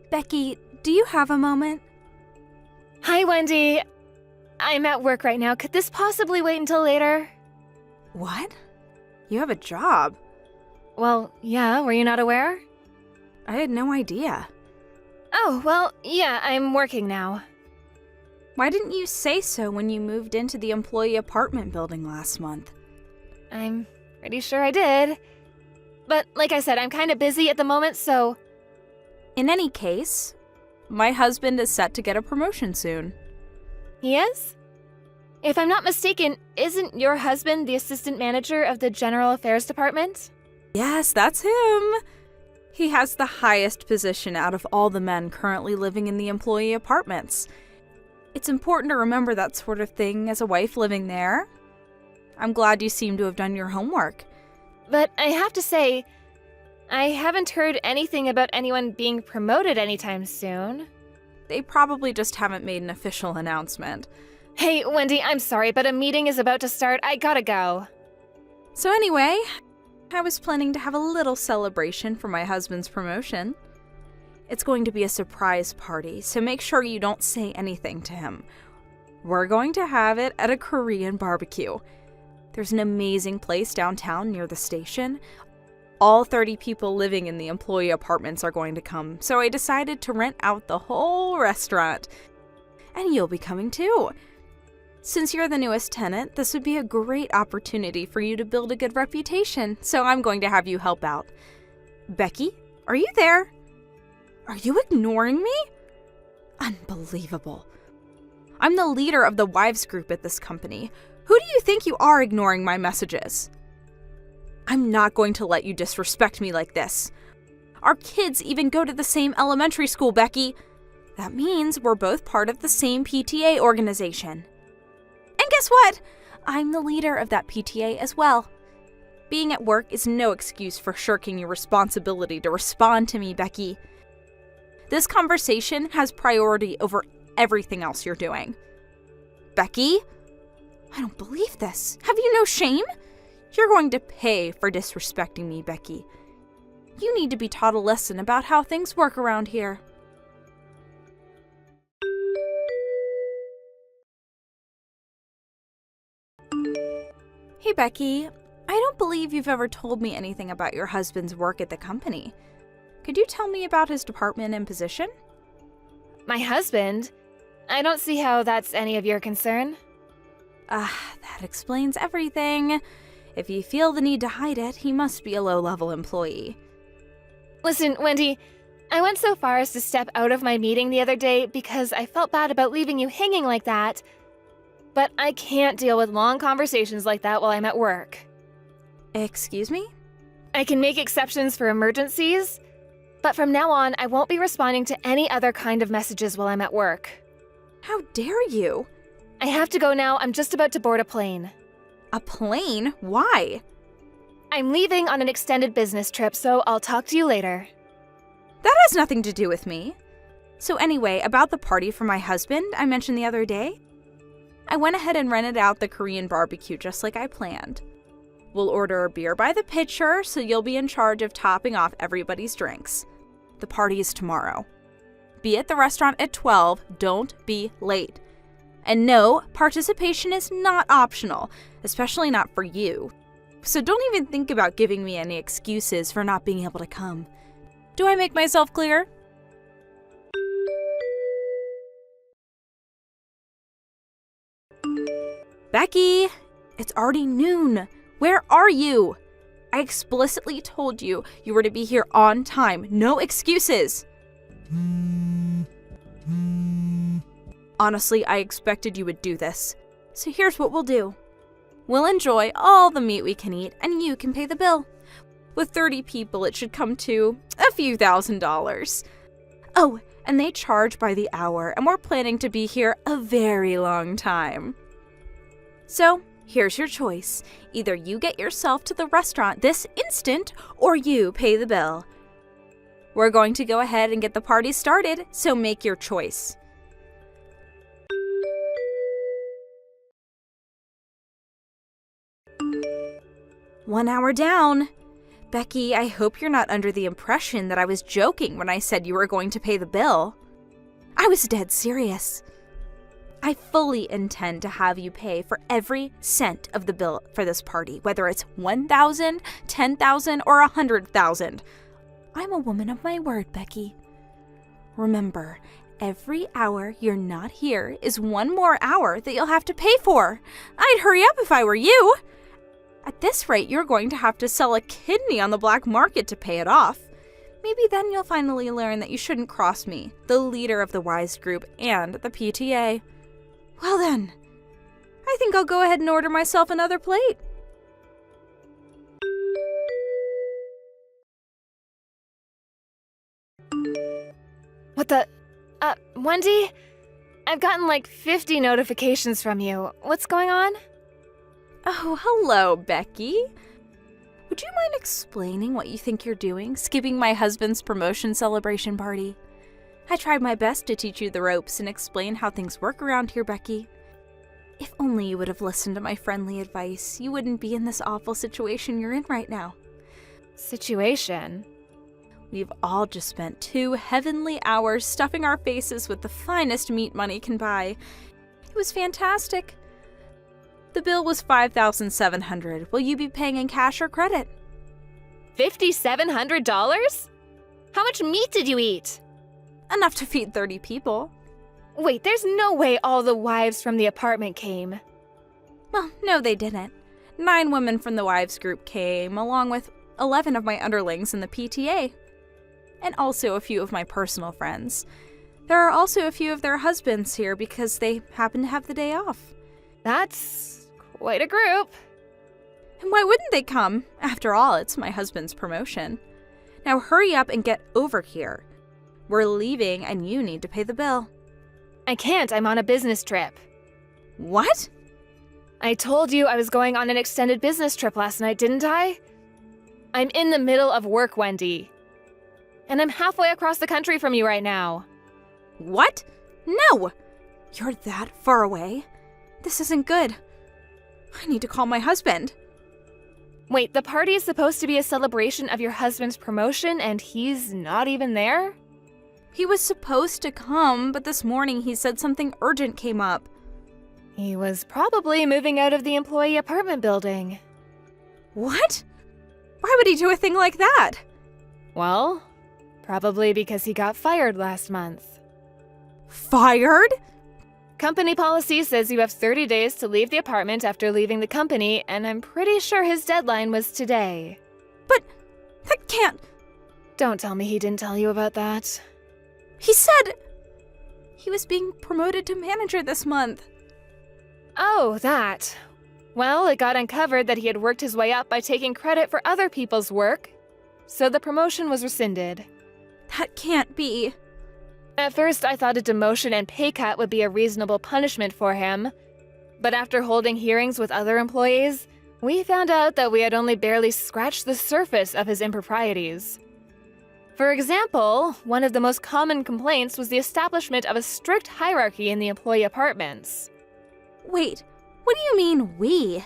Becky, do you have a moment? Hi, Wendy. I'm at work right now. Could this possibly wait until later? What? You have a job? Well, yeah, were you not aware? I had no idea. Oh, well, yeah, I'm working now. Why didn't you say so when you moved into the employee apartment building last month? I'm pretty sure I did. But like I said, I'm kind of busy at the moment, so... In any case, my husband is set to get a promotion soon. He is? If I'm not mistaken, isn't your husband the assistant manager of the General Affairs Department? Yes, that's him. He has the highest position out of all the men currently living in the employee apartments. It's important to remember that sort of thing as a wife living there. I'm glad you seem to have done your homework. But I have to say, I haven't heard anything about anyone being promoted anytime soon. They probably just haven't made an official announcement. Hey, Wendy, I'm sorry, but a meeting is about to start. I gotta go. So anyway, I was planning to have a little celebration for my husband's promotion. It's going to be a surprise party, so make sure you don't say anything to him. We're going to have it at a Korean barbecue. There's an amazing place downtown near the station. All 30 people living in the employee apartments are going to come, so I decided to rent out the whole restaurant. And you'll be coming too. Since you're the newest tenant, this would be a great opportunity for you to build a good reputation, so I'm going to have you help out. Becky, are you there? Are you ignoring me? Unbelievable. I'm the leader of the wives group at this company. Who do you think you are ignoring my messages? I'm not going to let you disrespect me like this. Our kids even go to the same elementary school, Becky. That means we're both part of the same PTA organization. And guess what? I'm the leader of that PTA as well. Being at work is no excuse for shirking your responsibility to respond to me, Becky. This conversation has priority over everything else you're doing. Becky? I don't believe this. Have you no shame? You're going to pay for disrespecting me, Becky. You need to be taught a lesson about how things work around here. Hey, Becky. I don't believe you've ever told me anything about your husband's work at the company. Could you tell me about his department and position? My husband? I don't see how that's any of your concern. That explains everything. If you feel the need to hide it, he must be a low-level employee. Listen, Wendy, I went so far as to step out of my meeting the other day because I felt bad about leaving you hanging like that. But I can't deal with long conversations like that while I'm at work. Excuse me? I can make exceptions for emergencies, but from now on, I won't be responding to any other kind of messages while I'm at work. How dare you? I have to go now. I'm just about to board a plane. A plane? Why? I'm leaving on an extended business trip, so I'll talk to you later. That has nothing to do with me. So anyway, about the party for my husband I mentioned the other day, I went ahead and rented out the Korean barbecue just like I planned. We'll order a beer by the pitcher, so you'll be in charge of topping off everybody's drinks. The party is tomorrow. Be at the restaurant at 12, don't be late. And no, participation is not optional, especially not for you. So don't even think about giving me any excuses for not being able to come. Do I make myself clear? Becky, it's already noon. Where are you? I explicitly told you you were to be here on time. No excuses. Honestly, I expected you would do this. So here's what we'll do. We'll enjoy all the meat we can eat, and you can pay the bill. With 30 people, it should come to a few $1,000s. Oh, and they charge by the hour, and we're planning to be here a very long time. So, here's your choice. Either you get yourself to the restaurant this instant, or you pay the bill. We're going to go ahead and get the party started, so make your choice. One hour down. Becky, I hope you're not under the impression that I was joking when I said you were going to pay the bill. I was dead serious. I fully intend to have you pay for every cent of the bill for this party, whether it's $1,000, $10,000, or $100,000. I'm a woman of my word, Becky. Remember, every hour you're not here is one more hour that you'll have to pay for. I'd hurry up if I were you. At this rate, you're going to have to sell a kidney on the black market to pay it off. Maybe then you'll finally learn that you shouldn't cross me, the leader of the WISE group and the PTA. Well then, I think I'll go ahead and order myself another plate. What the? Wendy? I've gotten like 50 notifications from you. What's going on? Oh, hello, Becky. Would you mind explaining what you think you're doing, skipping my husband's promotion celebration party? I tried my best to teach you the ropes and explain how things work around here, Becky. If only you would have listened to my friendly advice, you wouldn't be in this awful situation you're in right now. Situation? We've all just spent 2 heavenly hours stuffing our faces with the finest meat money can buy. It was fantastic. The bill was $5,700. Will you be paying in cash or credit? $5,700? How much meat did you eat? Enough to feed 30 people. Wait, there's no way all the wives from the apartment came. Well, no, they didn't. 9 women from the wives group came, along with 11 of my underlings in the PTA. And also a few of my personal friends. There are also a few of their husbands here because they happen to have the day off. That's quite a group. And why wouldn't they come? After all, it's my husband's promotion. Now hurry up and get over here. We're leaving and you need to pay the bill. I can't, I'm on a business trip. What? I told you I was going on an extended business trip last night, didn't I? I'm in the middle of work, Wendy. And I'm halfway across the country from you right now. What? No! You're that far away? This isn't good. I need to call my husband. Wait, the party is supposed to be a celebration of your husband's promotion and he's not even there? He was supposed to come, but this morning he said something urgent came up. He was probably moving out of the employee apartment building. What? Why would he do a thing like that? Well, probably because he got fired last month. Fired? Company policy says you have 30 days to leave the apartment after leaving the company, and I'm pretty sure his deadline was today. But that can't... Don't tell me he didn't tell you about that. He said he was being promoted to manager this month. Oh, that. Well, it got uncovered that he had worked his way up by taking credit for other people's work, so the promotion was rescinded. That can't be. At first, I thought a demotion and pay cut would be a reasonable punishment for him. But after holding hearings with other employees, we found out that we had only barely scratched the surface of his improprieties. For example, one of the most common complaints was the establishment of a strict hierarchy in the employee apartments. Wait, what do you mean, we?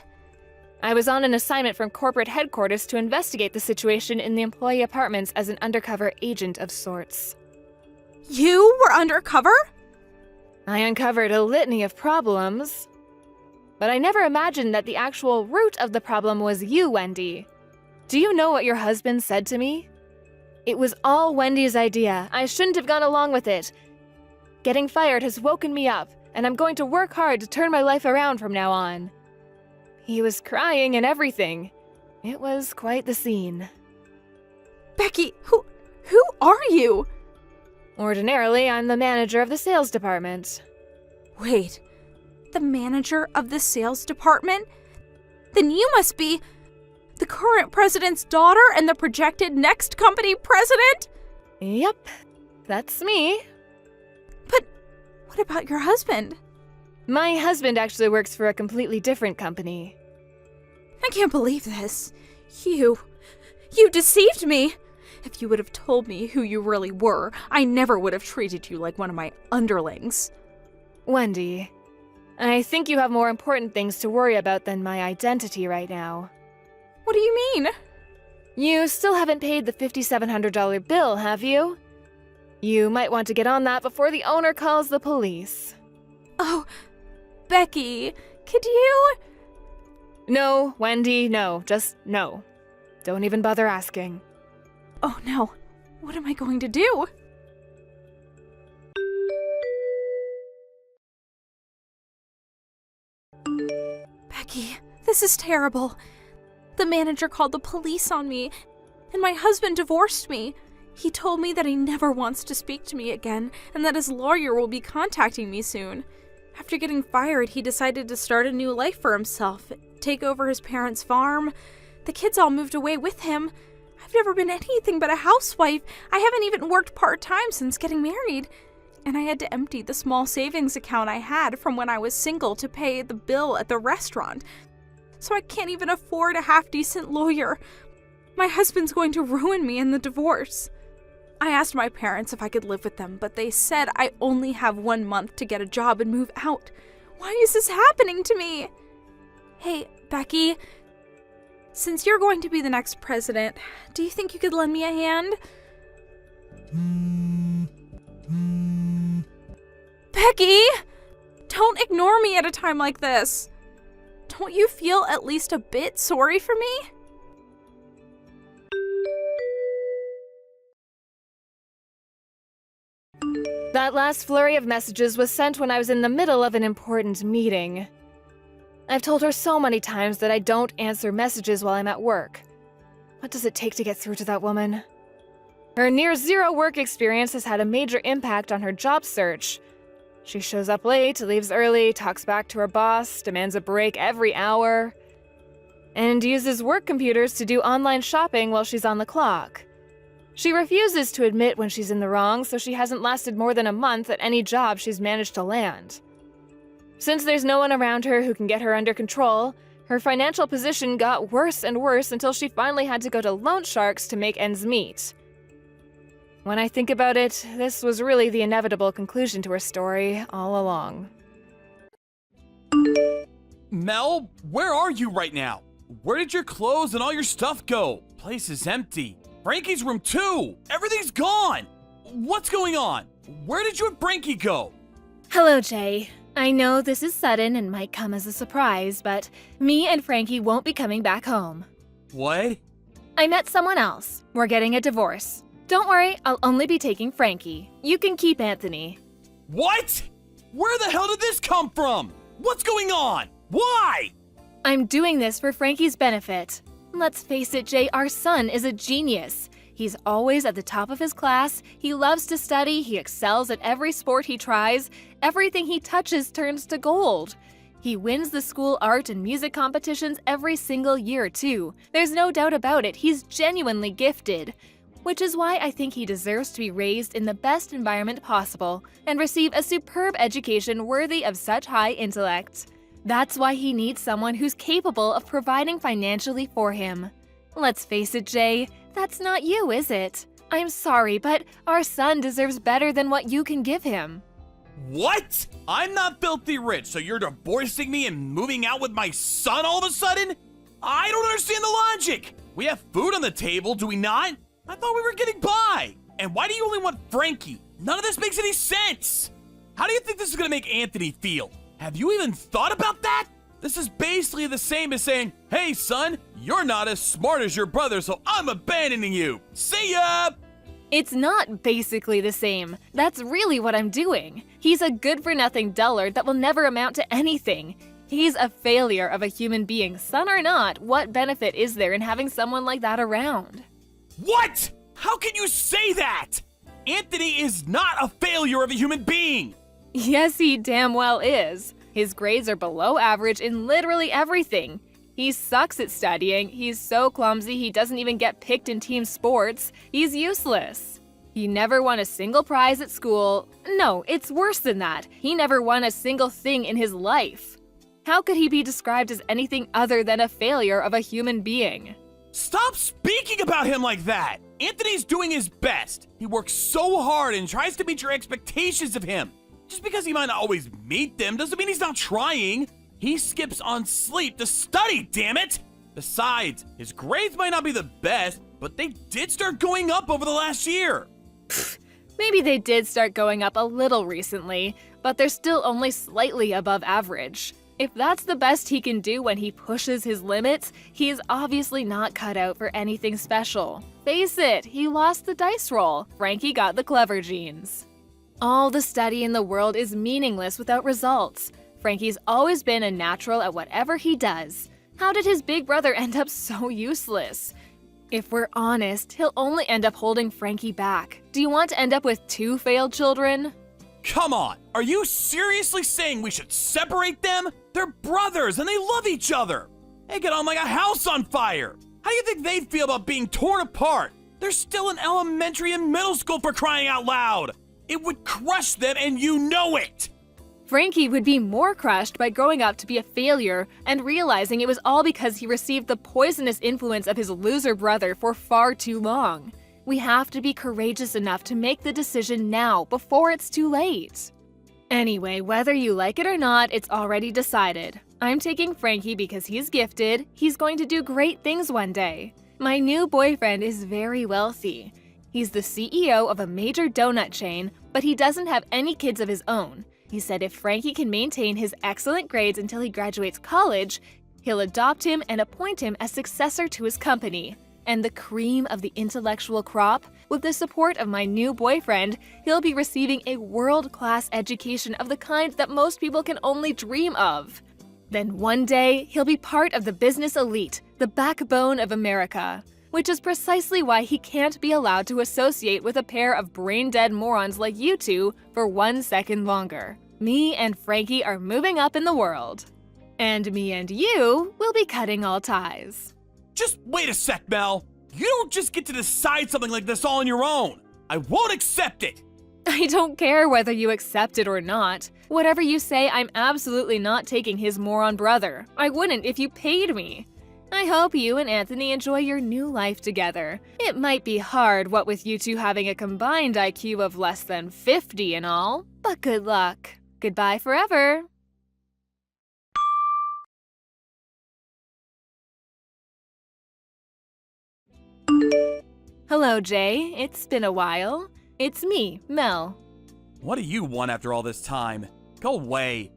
I was on an assignment from corporate headquarters to investigate the situation in the employee apartments as an undercover agent of sorts. You were undercover? I uncovered a litany of problems. But I never imagined that the actual root of the problem was you, Wendy. Do you know what your husband said to me? It was all Wendy's idea. I shouldn't have gone along with it. Getting fired has woken me up, and I'm going to work hard to turn my life around from now on. He was crying and everything. It was quite the scene. Becky, who are you? Ordinarily, I'm the manager of the sales department. Wait, the manager of the sales department? Then you must be the current president's daughter and the projected next company president? Yep, that's me. But what about your husband? My husband actually works for a completely different company. I can't believe this. You deceived me. If you would have told me who you really were, I never would have treated you like one of my underlings. Wendy, I think you have more important things to worry about than my identity right now. What do you mean? You still haven't paid the $5,700 bill, have you? You might want to get on that before the owner calls the police. Oh, Becky, could you? No, Wendy, no. Just no. Don't even bother asking. Oh no, what am I going to do? Becky, this is terrible. The manager called the police on me, and my husband divorced me. He told me that he never wants to speak to me again, and that his lawyer will be contacting me soon. After getting fired, he decided to start a new life for himself, take over his parents' farm. The kids all moved away with him. I've never been anything but a housewife. I haven't even worked part-time since getting married. And I had to empty the small savings account I had from when I was single to pay the bill at the restaurant. So I can't even afford a half-decent lawyer. My husband's going to ruin me in the divorce. I asked my parents if I could live with them, but they said I only have 1 month to get a job and move out. Why is this happening to me? Hey, Becky, since you're going to be the next president, do you think you could lend me a hand? Becky! Don't ignore me at a time like this. Don't you feel at least a bit sorry for me? That last flurry of messages was sent when I was in the middle of an important meeting. I've told her so many times that I don't answer messages while I'm at work. What does it take to get through to that woman? Her near-zero work experience has had a major impact on her job search. She shows up late, leaves early, talks back to her boss, demands a break every hour, and uses work computers to do online shopping while she's on the clock. She refuses to admit when she's in the wrong, so she hasn't lasted more than a month at any job she's managed to land. Since there's no one around her who can get her under control, her financial position got worse and worse until she finally had to go to loan sharks to make ends meet. When I think about it, this was really the inevitable conclusion to her story all along. Mel, where are you right now? Where did your clothes and all your stuff go? Place is empty. Frankie's room too! Everything's gone! What's going on? Where did you and Frankie go? Hello, Jay. I know this is sudden and might come as a surprise, but me and Frankie won't be coming back home. What? I met someone else. We're getting a divorce. Don't worry, I'll only be taking Frankie. You can keep Anthony. What? Where the hell did this come from? What's going on? Why? I'm doing this for Frankie's benefit. Let's face it, Jay, our son is a genius. He's always at the top of his class, he loves to study, he excels at every sport he tries, everything he touches turns to gold. He wins the school art and music competitions every single year, too. There's no doubt about it, he's genuinely gifted. Which is why I think he deserves to be raised in the best environment possible and receive a superb education worthy of such high intellect. That's why he needs someone who's capable of providing financially for him. Let's face it, Jay, that's not you, is it? I'm sorry, but our son deserves better than what you can give him. What? I'm not filthy rich, so you're divorcing me and moving out with my son all of a sudden? I don't understand the logic. We have food on the table, do we not? I thought we were getting by. And why do you only want Frankie? None of this makes any sense. How do you think this is gonna make Anthony feel? Have you even thought about that? This is basically the same as saying, hey son, you're not as smart as your brother, so I'm abandoning you. See ya! It's not basically the same. That's really what I'm doing. He's a good-for-nothing dullard that will never amount to anything. He's a failure of a human being. Son or not, what benefit is there in having someone like that around? What? How can you say that? Anthony is not a failure of a human being. Yes, he damn well is. His grades are below average in literally everything. He sucks at studying, he's so clumsy he doesn't even get picked in team sports, he's useless. He never won a single prize at school. No, it's worse than that. He never won a single thing in his life. How could he be described as anything other than a failure of a human being? Stop speaking about him like that! Anthony's doing his best. He works so hard and tries to meet your expectations of him. Just because he might not always meet them doesn't mean he's not trying. He skips on sleep to study, damn it! Besides, his grades might not be the best, but they did start going up over the last year. Maybe they did start going up a little recently, but they're still only slightly above average. If that's the best he can do when he pushes his limits, he is obviously not cut out for anything special. Face it, he lost the dice roll. Frankie got the clever genes. All the study in the world is meaningless without results. Frankie's always been a natural at whatever he does. How did his big brother end up so useless? If we're honest, he'll only end up holding Frankie back. Do you want to end up with 2 failed children? Come on, are you seriously saying we should separate them? They're brothers and they love each other. They get on like a house on fire. How do you think they'd feel about being torn apart? They're still in elementary and middle school, for crying out loud. It would crush them and you know it. Frankie would be more crushed by growing up to be a failure and realizing it was all because he received the poisonous influence of his loser brother for far too long. We have to be courageous enough to make the decision now before it's too late. Anyway, whether you like it or not, it's already decided. I'm taking Frankie because he's gifted. He's going to do great things one day. My new boyfriend is very wealthy. He's the CEO of a major donut chain, but he doesn't have any kids of his own. He said if Frankie can maintain his excellent grades until he graduates college, he'll adopt him and appoint him as successor to his company. And the cream of the intellectual crop, with the support of my new boyfriend, he'll be receiving a world-class education of the kind that most people can only dream of. Then one day, he'll be part of the business elite, the backbone of America. Which is precisely why he can't be allowed to associate with a pair of brain-dead morons like you two for 1 second longer. Me and Frankie are moving up in the world. And me and you will be cutting all ties. Just wait a sec, Mel. You don't just get to decide something like this all on your own. I won't accept it. I don't care whether you accept it or not. Whatever you say, I'm absolutely not taking his moron brother. I wouldn't if you paid me. I hope you and Anthony enjoy your new life together. It might be hard, what with you two having a combined IQ of less than 50 and all, but good luck. Goodbye forever. Hello, Jay. It's been a while. It's me, Mel. What do you want after all this time? Go away.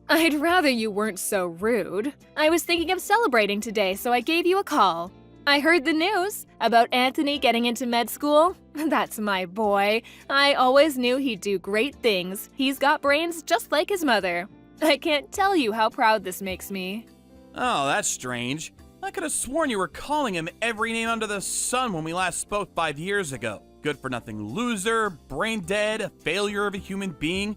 I'd rather you weren't so rude. I was thinking of celebrating today, so I gave you a call. I heard the news about Anthony getting into med school. That's my boy. I always knew he'd do great things. He's got brains just like his mother. I can't tell you how proud this makes me. Oh, that's strange. I could have sworn you were calling him every name under the sun when we last spoke 5 years ago. Good-for-nothing loser, brain dead, a failure of a human being.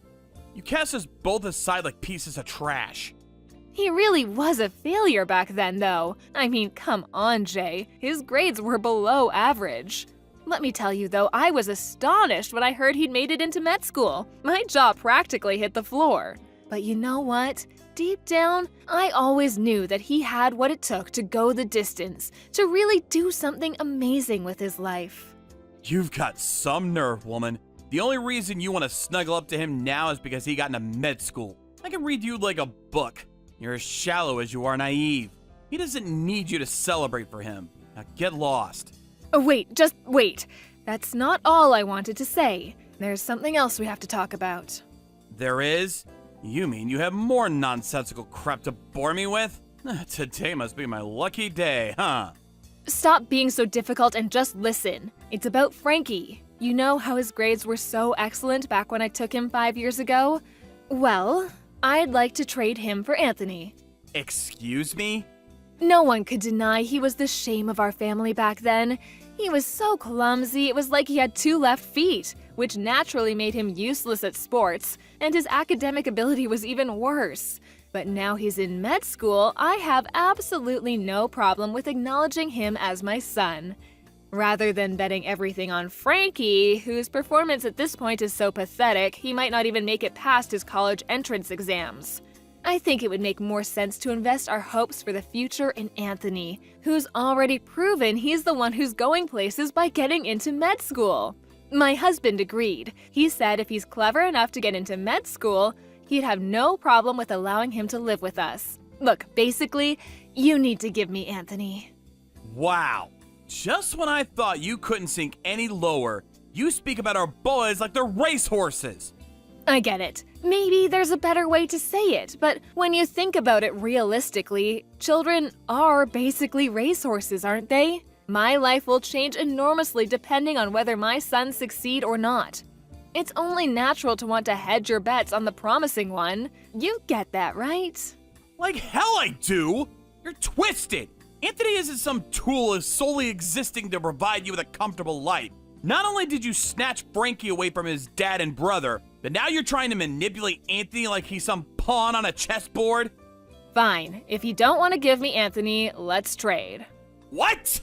You cast us both aside like pieces of trash. He really was a failure back then, though. I mean, come on, Jay. His grades were below average. Let me tell you, though, I was astonished when I heard he'd made it into med school. My jaw practically hit the floor. But you know what? Deep down, I always knew that he had what it took to go the distance, to really do something amazing with his life. You've got some nerve, woman. The only reason you want to snuggle up to him now is because he got into med school. I can read you like a book. You're as shallow as you are naive. He doesn't need you to celebrate for him. Now get lost. Oh, wait, just wait. That's not all I wanted to say. There's something else we have to talk about. There is? You mean you have more nonsensical crap to bore me with? Today must be my lucky day, huh? Stop being so difficult and just listen. It's about Frankie. You know how his grades were so excellent back when I took him 5 years ago? Well, I'd like to trade him for Anthony. Excuse me? No one could deny he was the shame of our family back then. He was so clumsy, it was like he had 2 left feet, which naturally made him useless at sports, and his academic ability was even worse. But now he's in med school, I have absolutely no problem with acknowledging him as my son. Rather than betting everything on Frankie, whose performance at this point is so pathetic, he might not even make it past his college entrance exams. I think it would make more sense to invest our hopes for the future in Anthony, who's already proven he's the one who's going places by getting into med school. My husband agreed. He said if he's clever enough to get into med school, he'd have no problem with allowing him to live with us. Look, basically, You need to give me Anthony. Wow. Just when I thought you couldn't sink any lower, you speak about our boys like they're racehorses. I get it. Maybe there's a better way to say it, but when you think about it realistically, children are basically racehorses, aren't they? My life will change enormously depending on whether my sons succeed or not. It's only natural to want to hedge your bets on the promising one. You get that, right? Like hell I do! You're twisted! Anthony isn't some tool solely existing to provide you with a comfortable life. Not only did you snatch Frankie away from his dad and brother, but now you're trying to manipulate Anthony like he's some pawn on a chessboard? Fine. If you don't want to give me Anthony, let's trade. What?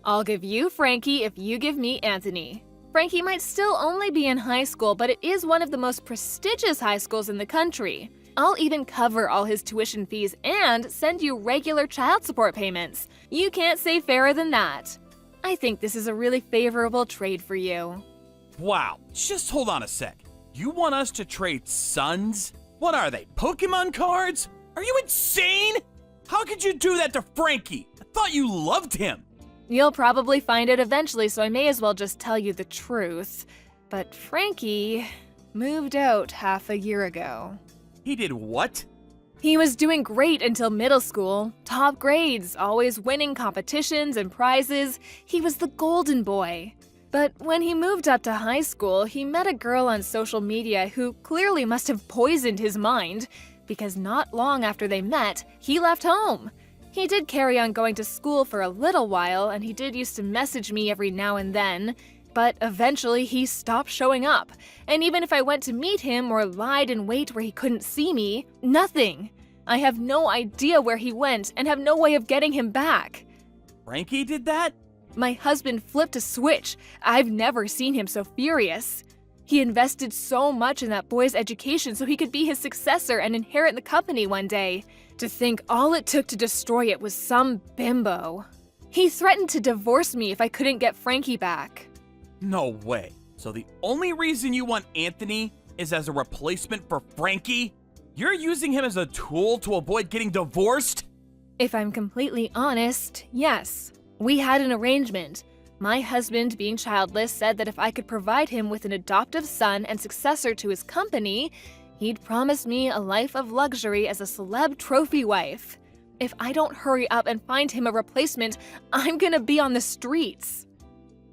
I'll give you Frankie if you give me Anthony. Frankie might still only be in high school, but it is one of the most prestigious high schools in the country. I'll even cover all his tuition fees and send you regular child support payments. You can't say fairer than that. I think this is a really favorable trade for you. Wow, just hold on a sec. You want us to trade sons? What are they, Pokemon cards? Are you insane? How could you do that to Frankie? I thought you loved him. You'll probably find it eventually, so I may as well just tell you the truth. But Frankie moved out half a year ago. He did what? He was doing great until middle school. Top grades, always winning competitions and prizes. He was the golden boy. But when he moved up to high school, he met a girl on social media who clearly must have poisoned his mind, because not long after they met, he left home. He did carry on going to school for a little while, and he did used to message me every now and then, but eventually he stopped showing up. And even if I went to meet him or lied in wait where he couldn't see me, nothing. I have no idea where he went and have no way of getting him back. Frankie did that? My husband flipped a switch. I've never seen him so furious. He invested so much in that boy's education so he could be his successor and inherit the company one day. To think all it took to destroy it was some bimbo. He threatened to divorce me if I couldn't get Frankie back. No way. So the only reason you want Anthony is as a replacement for Frankie? You're using him as a tool to avoid getting divorced? If I'm completely honest, yes. We had an arrangement. My husband, being childless, said that if I could provide him with an adoptive son and successor to his company, he'd promise me a life of luxury as a celeb trophy wife. If I don't hurry up and find him a replacement, I'm gonna be on the streets.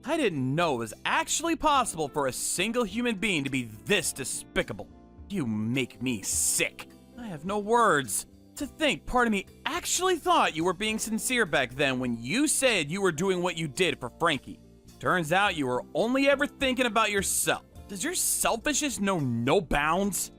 I didn't know it was actually possible for a single human being to be this despicable. You make me sick. I have no words. To think part of me actually thought you were being sincere back then when you said you were doing what you did for Frankie. Turns out you were only ever thinking about yourself. Does your selfishness know no bounds?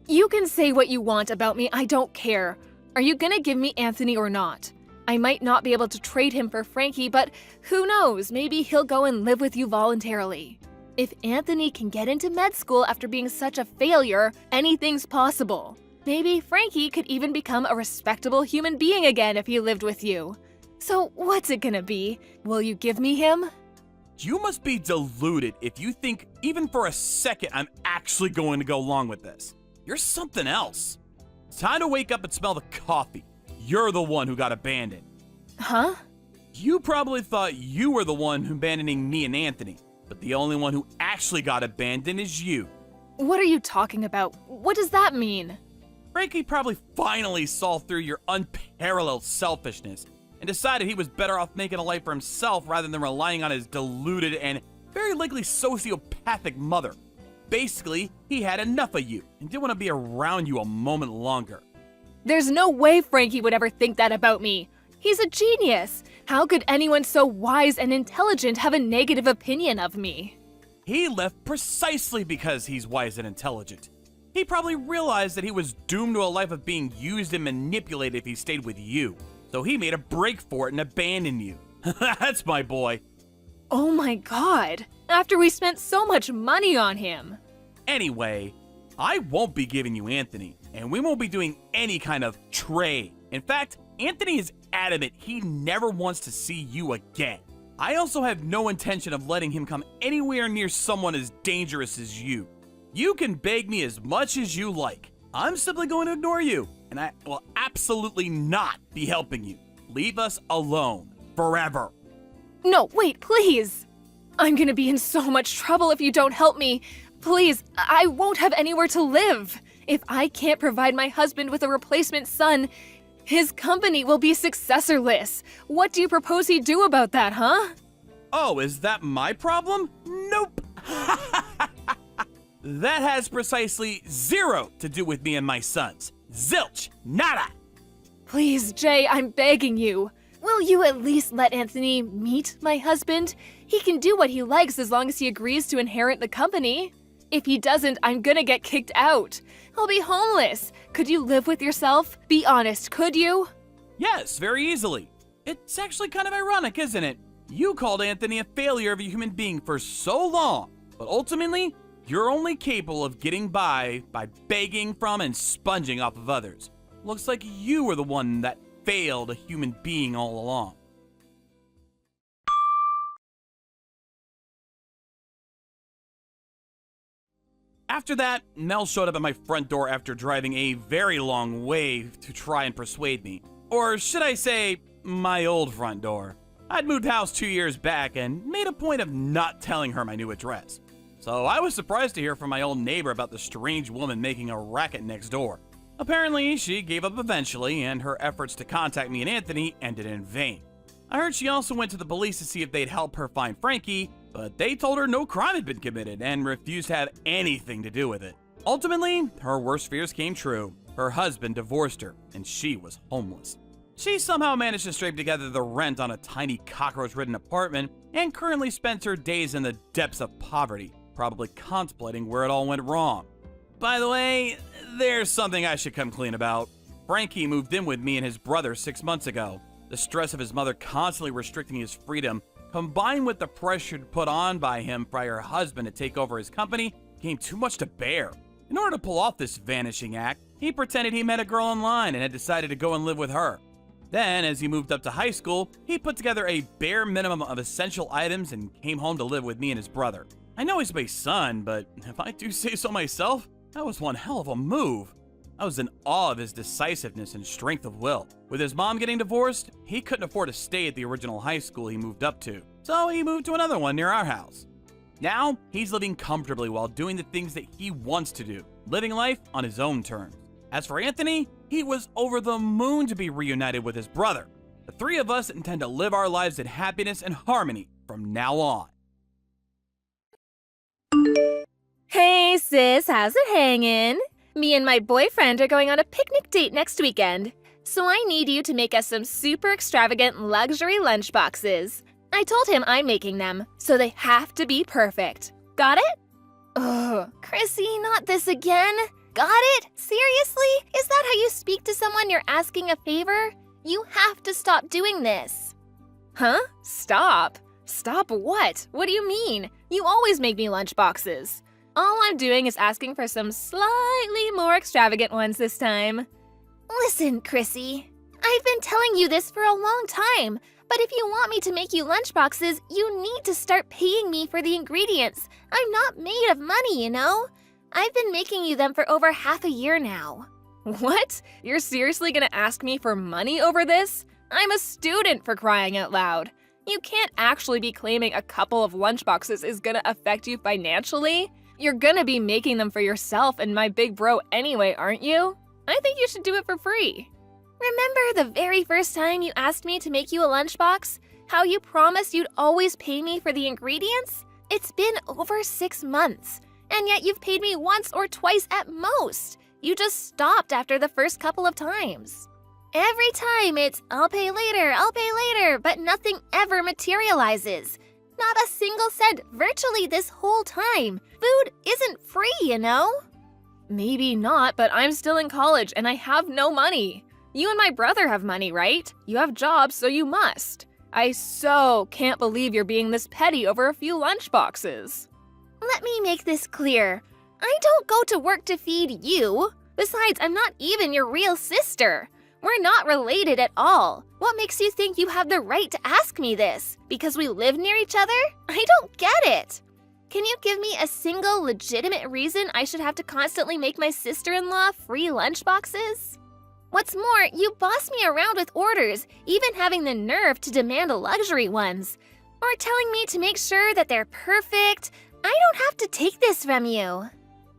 You can say what you want about me, I don't care. Are you gonna give me Anthony or not? I might not be able to trade him for Frankie, but who knows, maybe he'll go and live with you voluntarily. If Anthony can get into med school after being such a failure, anything's possible. Maybe Frankie could even become a respectable human being again if he lived with you. So what's it gonna be? Will you give me him? You must be deluded if you think even for a second I'm actually going to go along with this. You're something else. It's time to wake up and smell the coffee. You're the one who got abandoned. Huh? You probably thought you were the one abandoning me and Anthony, but the only one who actually got abandoned is you. What are you talking about? What does that mean? Frankie probably finally saw through your unparalleled selfishness and decided he was better off making a life for himself rather than relying on his deluded and very likely sociopathic mother. Basically, he had enough of you and didn't want to be around you a moment longer. There's no way Frankie would ever think that about me. He's a genius. How could anyone so wise and intelligent have a negative opinion of me? He left precisely because he's wise and intelligent. He probably realized that he was doomed to a life of being used and manipulated if he stayed with you. So he made a break for it and abandoned you. That's my boy. Oh my god. After we spent so much money on him. Anyway, I won't be giving you Anthony, and we won't be doing any kind of trade. In fact, Anthony is adamant he never wants to see you again. I also have no intention of letting him come anywhere near someone as dangerous as you. You can beg me as much as you like. I'm simply going to ignore you, and I will absolutely not be helping you. leave us alone. Forever. No, wait, please! I'm gonna be in so much trouble if you don't help me. Please, I won't have anywhere to live. If I can't provide my husband with a replacement son, his company will be successorless. What do you propose he do about that, huh? Oh, is that my problem? Nope. That has precisely zero to do with me and my sons. Zilch. Nada. Please, Jay, I'm begging you. Will you at least let Anthony meet my husband? He can do what he likes as long as he agrees to inherit the company. If he doesn't, I'm gonna get kicked out. I'll be homeless. Could you live with yourself? Be honest, could you? Yes, very easily. It's actually kind of ironic, isn't it? You called Anthony a failure of a human being for so long, but ultimately, you're only capable of getting by begging from and sponging off of others. Looks like you were the one that failed a human being all along. After that, Mel showed up at my front door after driving a very long way to try and persuade me. Or should I say, my old front door. I'd moved house 2 years back and made a point of not telling her my new address. So I was surprised to hear from my old neighbor about the strange woman making a racket next door. Apparently, she gave up eventually, and her efforts to contact me and Anthony ended in vain. I heard she also went to the police to see if they'd help her find Frankie, but they told her no crime had been committed and refused to have anything to do with it. Ultimately, her worst fears came true. Her husband divorced her, and she was homeless. She somehow managed to scrape together the rent on a tiny cockroach-ridden apartment and currently spends her days in the depths of poverty, probably contemplating where it all went wrong. By the way, there's something I should come clean about. Frankie moved in with me and his brother 6 months ago. The stress of his mother constantly restricting his freedom, combined with the pressure put on by him by her husband to take over his company, became too much to bear. In order to pull off this vanishing act, he pretended he met a girl online and had decided to go and live with her. Then, as he moved up to high school, he put together a bare minimum of essential items and came home to live with me and his brother. I know he's my son, but if I do say so myself, that was one hell of a move. I was in awe of his decisiveness and strength of will. With his mom getting divorced, he couldn't afford to stay at the original high school he moved up to, so he moved to another one near our house. Now, he's living comfortably while doing the things that he wants to do, living life on his own terms. As for Anthony, he was over the moon to be reunited with his brother. The three of us intend to live our lives in happiness and harmony from now on. Hey sis, how's it hanging? Me and my boyfriend are going on a picnic date next weekend, so I need you to make us some super extravagant luxury lunchboxes. I told him I'm making them, so they have to be perfect. Got it? Ugh, Chrissy, not this again. Got it? Seriously? Is that how you speak to someone you're asking a favor? You have to stop doing this. Huh? Stop? Stop what? What do you mean? You always make me lunchboxes. All I'm doing is asking for some slightly more extravagant ones this time. Listen, Chrissy, I've been telling you this for a long time, but if you want me to make you lunchboxes, you need to start paying me for the ingredients. I'm not made of money, you know? I've been making you them for over half a year now. What? You're seriously gonna ask me for money over this? I'm a student, for crying out loud. You can't actually be claiming a couple of lunchboxes is gonna affect you financially. You're gonna be making them for yourself and my big bro anyway, aren't you? I think you should do it for free. Remember the very first time you asked me to make you a lunchbox? How you promised you'd always pay me for the ingredients? It's been over 6 months, and yet you've paid me once or twice at most. You just stopped after the first couple of times. Every time it's, I'll pay later, but nothing ever materializes. Not a single cent virtually this whole time. Food isn't free, you know? Maybe not, but I'm still in college and I have no money. You and my brother have money, right? You have jobs, so you must. I so can't believe you're being this petty over a few lunchboxes. Let me make this clear. I don't go to work to feed you. Besides, I'm not even your real sister. We're not related at all. What makes you think you have the right to ask me this? Because we live near each other? I don't get it. Can you give me a single legitimate reason I should have to constantly make my sister-in-law free lunchboxes? What's more, you boss me around with orders, even having the nerve to demand luxury ones. Or telling me to make sure that they're perfect. I don't have to take this from you.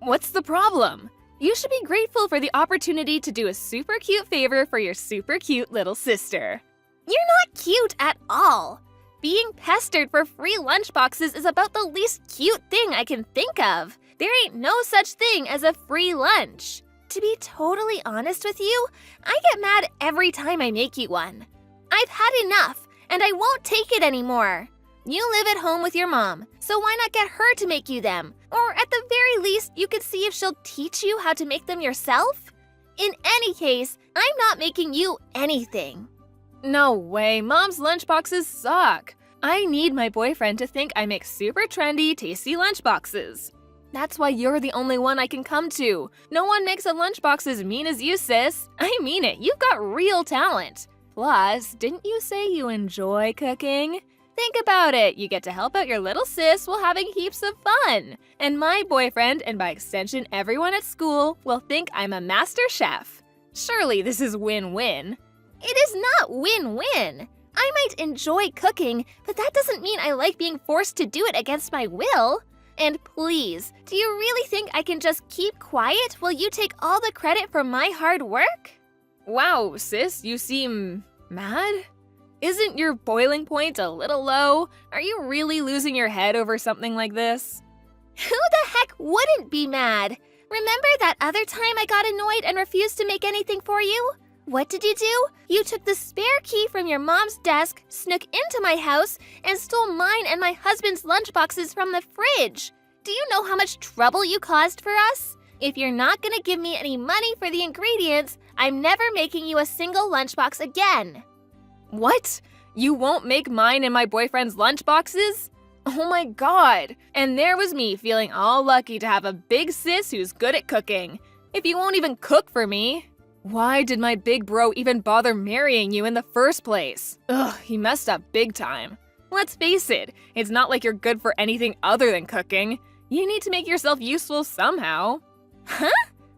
What's the problem? You should be grateful for the opportunity to do a super cute favor for your super cute little sister. You're not cute at all. Being pestered for free lunchboxes is about the least cute thing I can think of. There ain't no such thing as a free lunch. To be totally honest with you, I get mad every time I make you one. I've had enough, and I won't take it anymore. You live at home with your mom, so why not get her to make you them? Or at the very least, you could see if she'll teach you how to make them yourself? In any case, I'm not making you anything. No way, Mom's lunchboxes suck. I need my boyfriend to think I make super trendy, tasty lunchboxes. That's why you're the only one I can come to. No one makes a lunchbox as mean as you, sis. I mean it, you've got real talent. Plus, didn't you say you enjoy cooking? Think about it, you get to help out your little sis while having heaps of fun. And my boyfriend, and by extension everyone at school, will think I'm a master chef. Surely this is win-win. It is not win-win. I might enjoy cooking, but that doesn't mean I like being forced to do it against my will. And please, do you really think I can just keep quiet while you take all the credit for my hard work? Wow, sis, you seem mad? Isn't your boiling point a little low? Are you really losing your head over something like this? Who the heck wouldn't be mad? Remember that other time I got annoyed and refused to make anything for you? What did you do? You took the spare key from your mom's desk, snuck into my house, and stole mine and my husband's lunchboxes from the fridge. Do you know how much trouble you caused for us? If you're not gonna give me any money for the ingredients, I'm never making you a single lunchbox again. What? You won't make mine and my boyfriend's lunchboxes? Oh my god! And there was me feeling all lucky to have a big sis who's good at cooking. If you won't even cook for me, why did my big bro even bother marrying you in the first place? Ugh, he messed up big time. Let's face it, it's not like you're good for anything other than cooking. You need to make yourself useful somehow. Huh?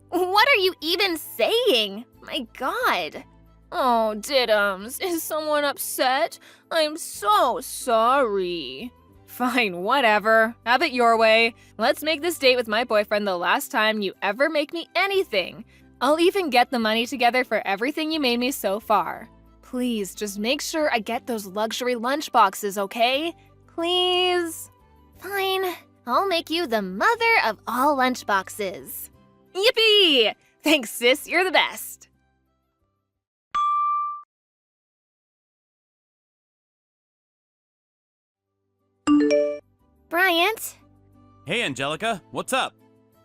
What are you even saying? My god. Oh, Diddums, is someone upset? I'm so sorry. Fine, whatever. Have it your way. Let's make this date with my boyfriend the last time you ever make me anything. I'll even get the money together for everything you made me so far. Please, just make sure I get those luxury lunchboxes, okay? Please? Fine. I'll make you the mother of all lunchboxes. Yippee! Thanks, sis. You're the best. Bryant, Hey, Angelica, what's up?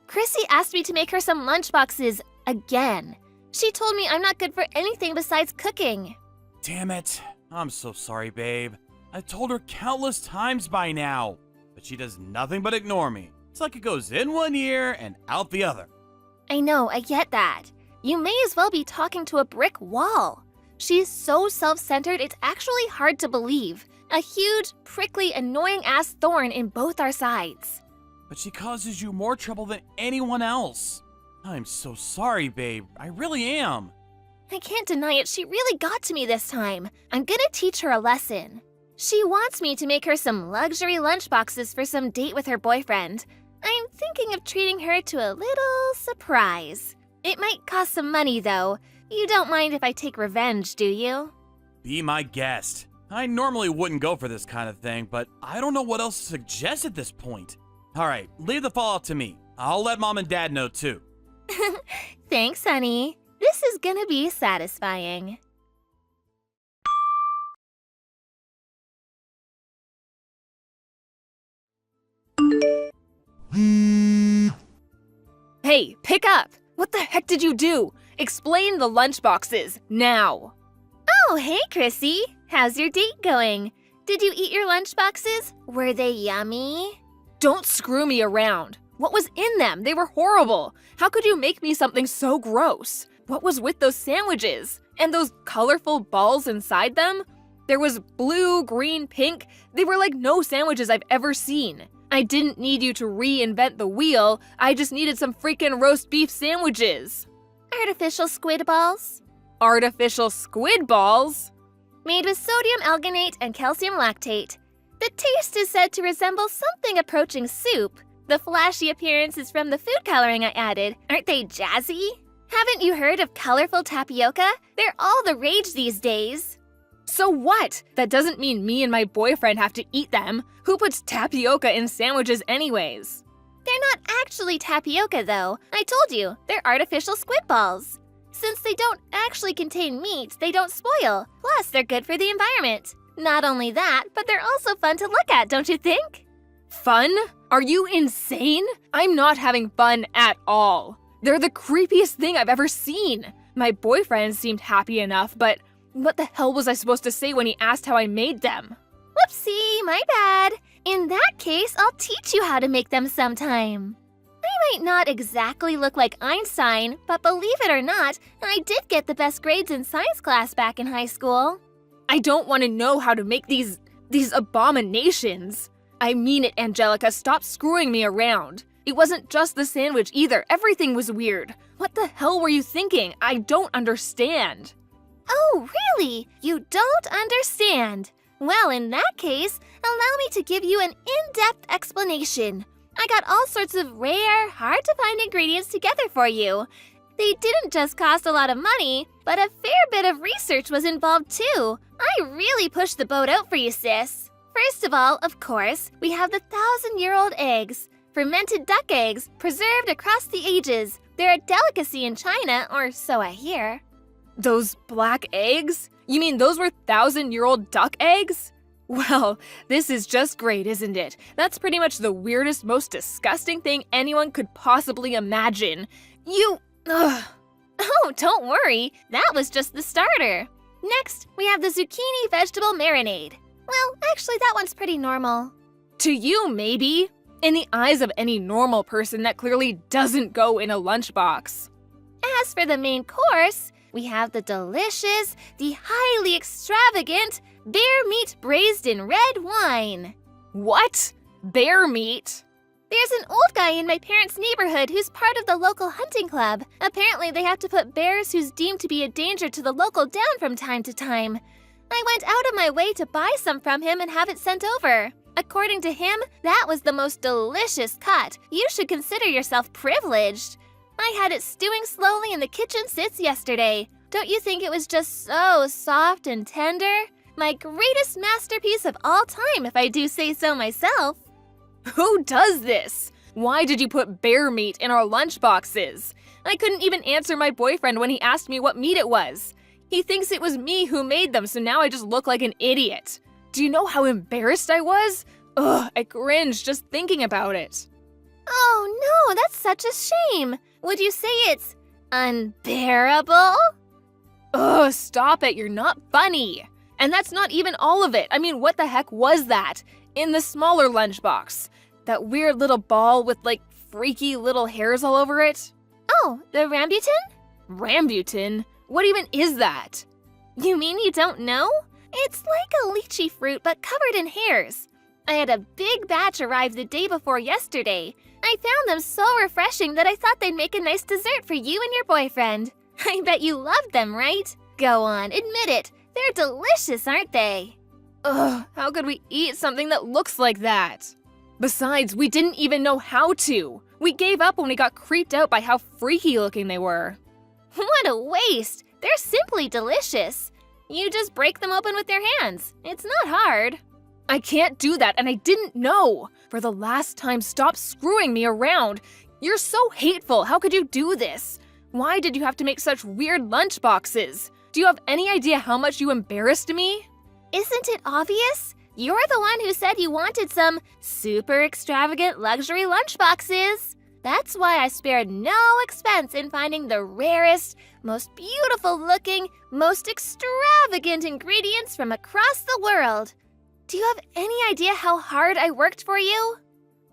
Chrissy asked me to make her some lunchboxes again. She told me I'm not good for anything besides cooking. Damn it. I'm so sorry, babe. I told her countless times by now, but she does nothing but ignore me. It's like it goes in one ear and out the other. I know, I get that. You may as well be talking to a brick wall. She's so self-centered, it's actually hard to believe. A huge, prickly, annoying-ass thorn in both our sides. But she causes you more trouble than anyone else. I'm so sorry, babe. I really am. I can't deny it, she really got to me this time. I'm gonna teach her a lesson. She wants me to make her some luxury lunchboxes for some date with her boyfriend. I'm thinking of treating her to a little surprise. It might cost some money, though. You don't mind if I take revenge, do you? Be my guest. I normally wouldn't go for this kind of thing, but I don't know what else to suggest at this point. Alright, leave the fallout to me. I'll let mom and dad know too. Thanks, honey. This is gonna be satisfying. Hey, pick up! What the heck did you do? Explain the lunchboxes, now! Oh, hey, Chrissy. How's your date going? Did you eat your lunchboxes? Were they yummy? Don't screw me around. What was in them? They were horrible. How could you make me something so gross? What was with those sandwiches? And those colorful balls inside them? There was blue, green, pink. They were like no sandwiches I've ever seen. I didn't need you to reinvent the wheel. I just needed some freaking roast beef sandwiches. Artificial squid balls? Artificial squid balls? Made with sodium alginate and calcium lactate. The taste is said to resemble something approaching soup. The flashy appearance is from the food coloring I added. Aren't they jazzy? Haven't you heard of colorful tapioca? They're all the rage these days. So what? That doesn't mean me and my boyfriend have to eat them. Who puts tapioca in sandwiches anyways? They're not actually tapioca, though. I told you, they're artificial squid balls. Since they don't actually contain meat, they don't spoil. Plus, they're good for the environment. Not only that, but they're also fun to look at, don't you think? Fun? Are you insane? I'm not having fun at all. They're the creepiest thing I've ever seen. My boyfriend seemed happy enough, but what the hell was I supposed to say when he asked how I made them? Whoopsie, my bad. In that case, I'll teach you how to make them sometime. I might not exactly look like Einstein, but believe it or not, I did get the best grades in science class back in high school. I don't want to know how to make these abominations. I mean it, Angelica, stop screwing me around. It wasn't just the sandwich either. Everything was weird. What the hell were you thinking? I don't understand. Oh, really? You don't understand? Well, in that case, allow me to give you an in-depth explanation. I got all sorts of rare, hard-to-find ingredients together for you. They didn't just cost a lot of money, but a fair bit of research was involved too. I really pushed the boat out for you, sis. First of all, of course, we have the 1,000-year-old eggs. Fermented duck eggs, preserved across the ages. They're a delicacy in China, or so I hear. Those black eggs? You mean those were 1,000-year-old duck eggs? Well, this is just great, isn't it? That's pretty much the weirdest, most disgusting thing anyone could possibly imagine. Ugh. Oh, don't worry. That was just the starter. Next, we have the zucchini vegetable marinade. Well, actually, that one's pretty normal. To you, maybe. In the eyes of any normal person, that clearly doesn't go in a lunchbox. As for the main course, we have the delicious, the highly extravagant bear meat braised in red wine. What? Bear meat? There's an old guy in my parents' neighborhood who's part of the local hunting club. Apparently, they have to put bears who's deemed to be a danger to the local down from time to time. I went out of my way to buy some from him and have it sent over. According to him, that was the most delicious cut. You should consider yourself privileged. I had it stewing slowly in the kitchen since yesterday. Don't you think it was just so soft and tender? My greatest masterpiece of all time, if I do say so myself. Who does this? Why did you put bear meat in our lunchboxes? I couldn't even answer my boyfriend when he asked me what meat it was. He thinks it was me who made them, so now I just look like an idiot. Do you know how embarrassed I was? Ugh, I cringe just thinking about it. Oh no, that's such a shame. Would you say it's unbearable? Ugh, stop it, you're not funny. And that's not even all of it. I mean, what the heck was that? In the smaller lunchbox. That weird little ball with like freaky little hairs all over it. Oh, the rambutan? Rambutan? What even is that? You mean you don't know? It's like a lychee fruit but covered in hairs. I had a big batch arrive the day before yesterday. I found them so refreshing that I thought they'd make a nice dessert for you and your boyfriend. I bet you loved them, right? Go on, admit it. They're delicious, aren't they? Ugh, how could we eat something that looks like that? Besides, we didn't even know how to. We gave up when we got creeped out by how freaky looking they were. What a waste! They're simply delicious. You just break them open with your hands. It's not hard. I can't do that, and I didn't know. For the last time, stop screwing me around. You're so hateful. How could you do this? Why did you have to make such weird lunchboxes? Do you have any idea how much you embarrassed me? Isn't it obvious? You're the one who said you wanted some super extravagant luxury lunchboxes. That's why I spared no expense in finding the rarest, most beautiful looking, most extravagant ingredients from across the world. Do you have any idea how hard I worked for you?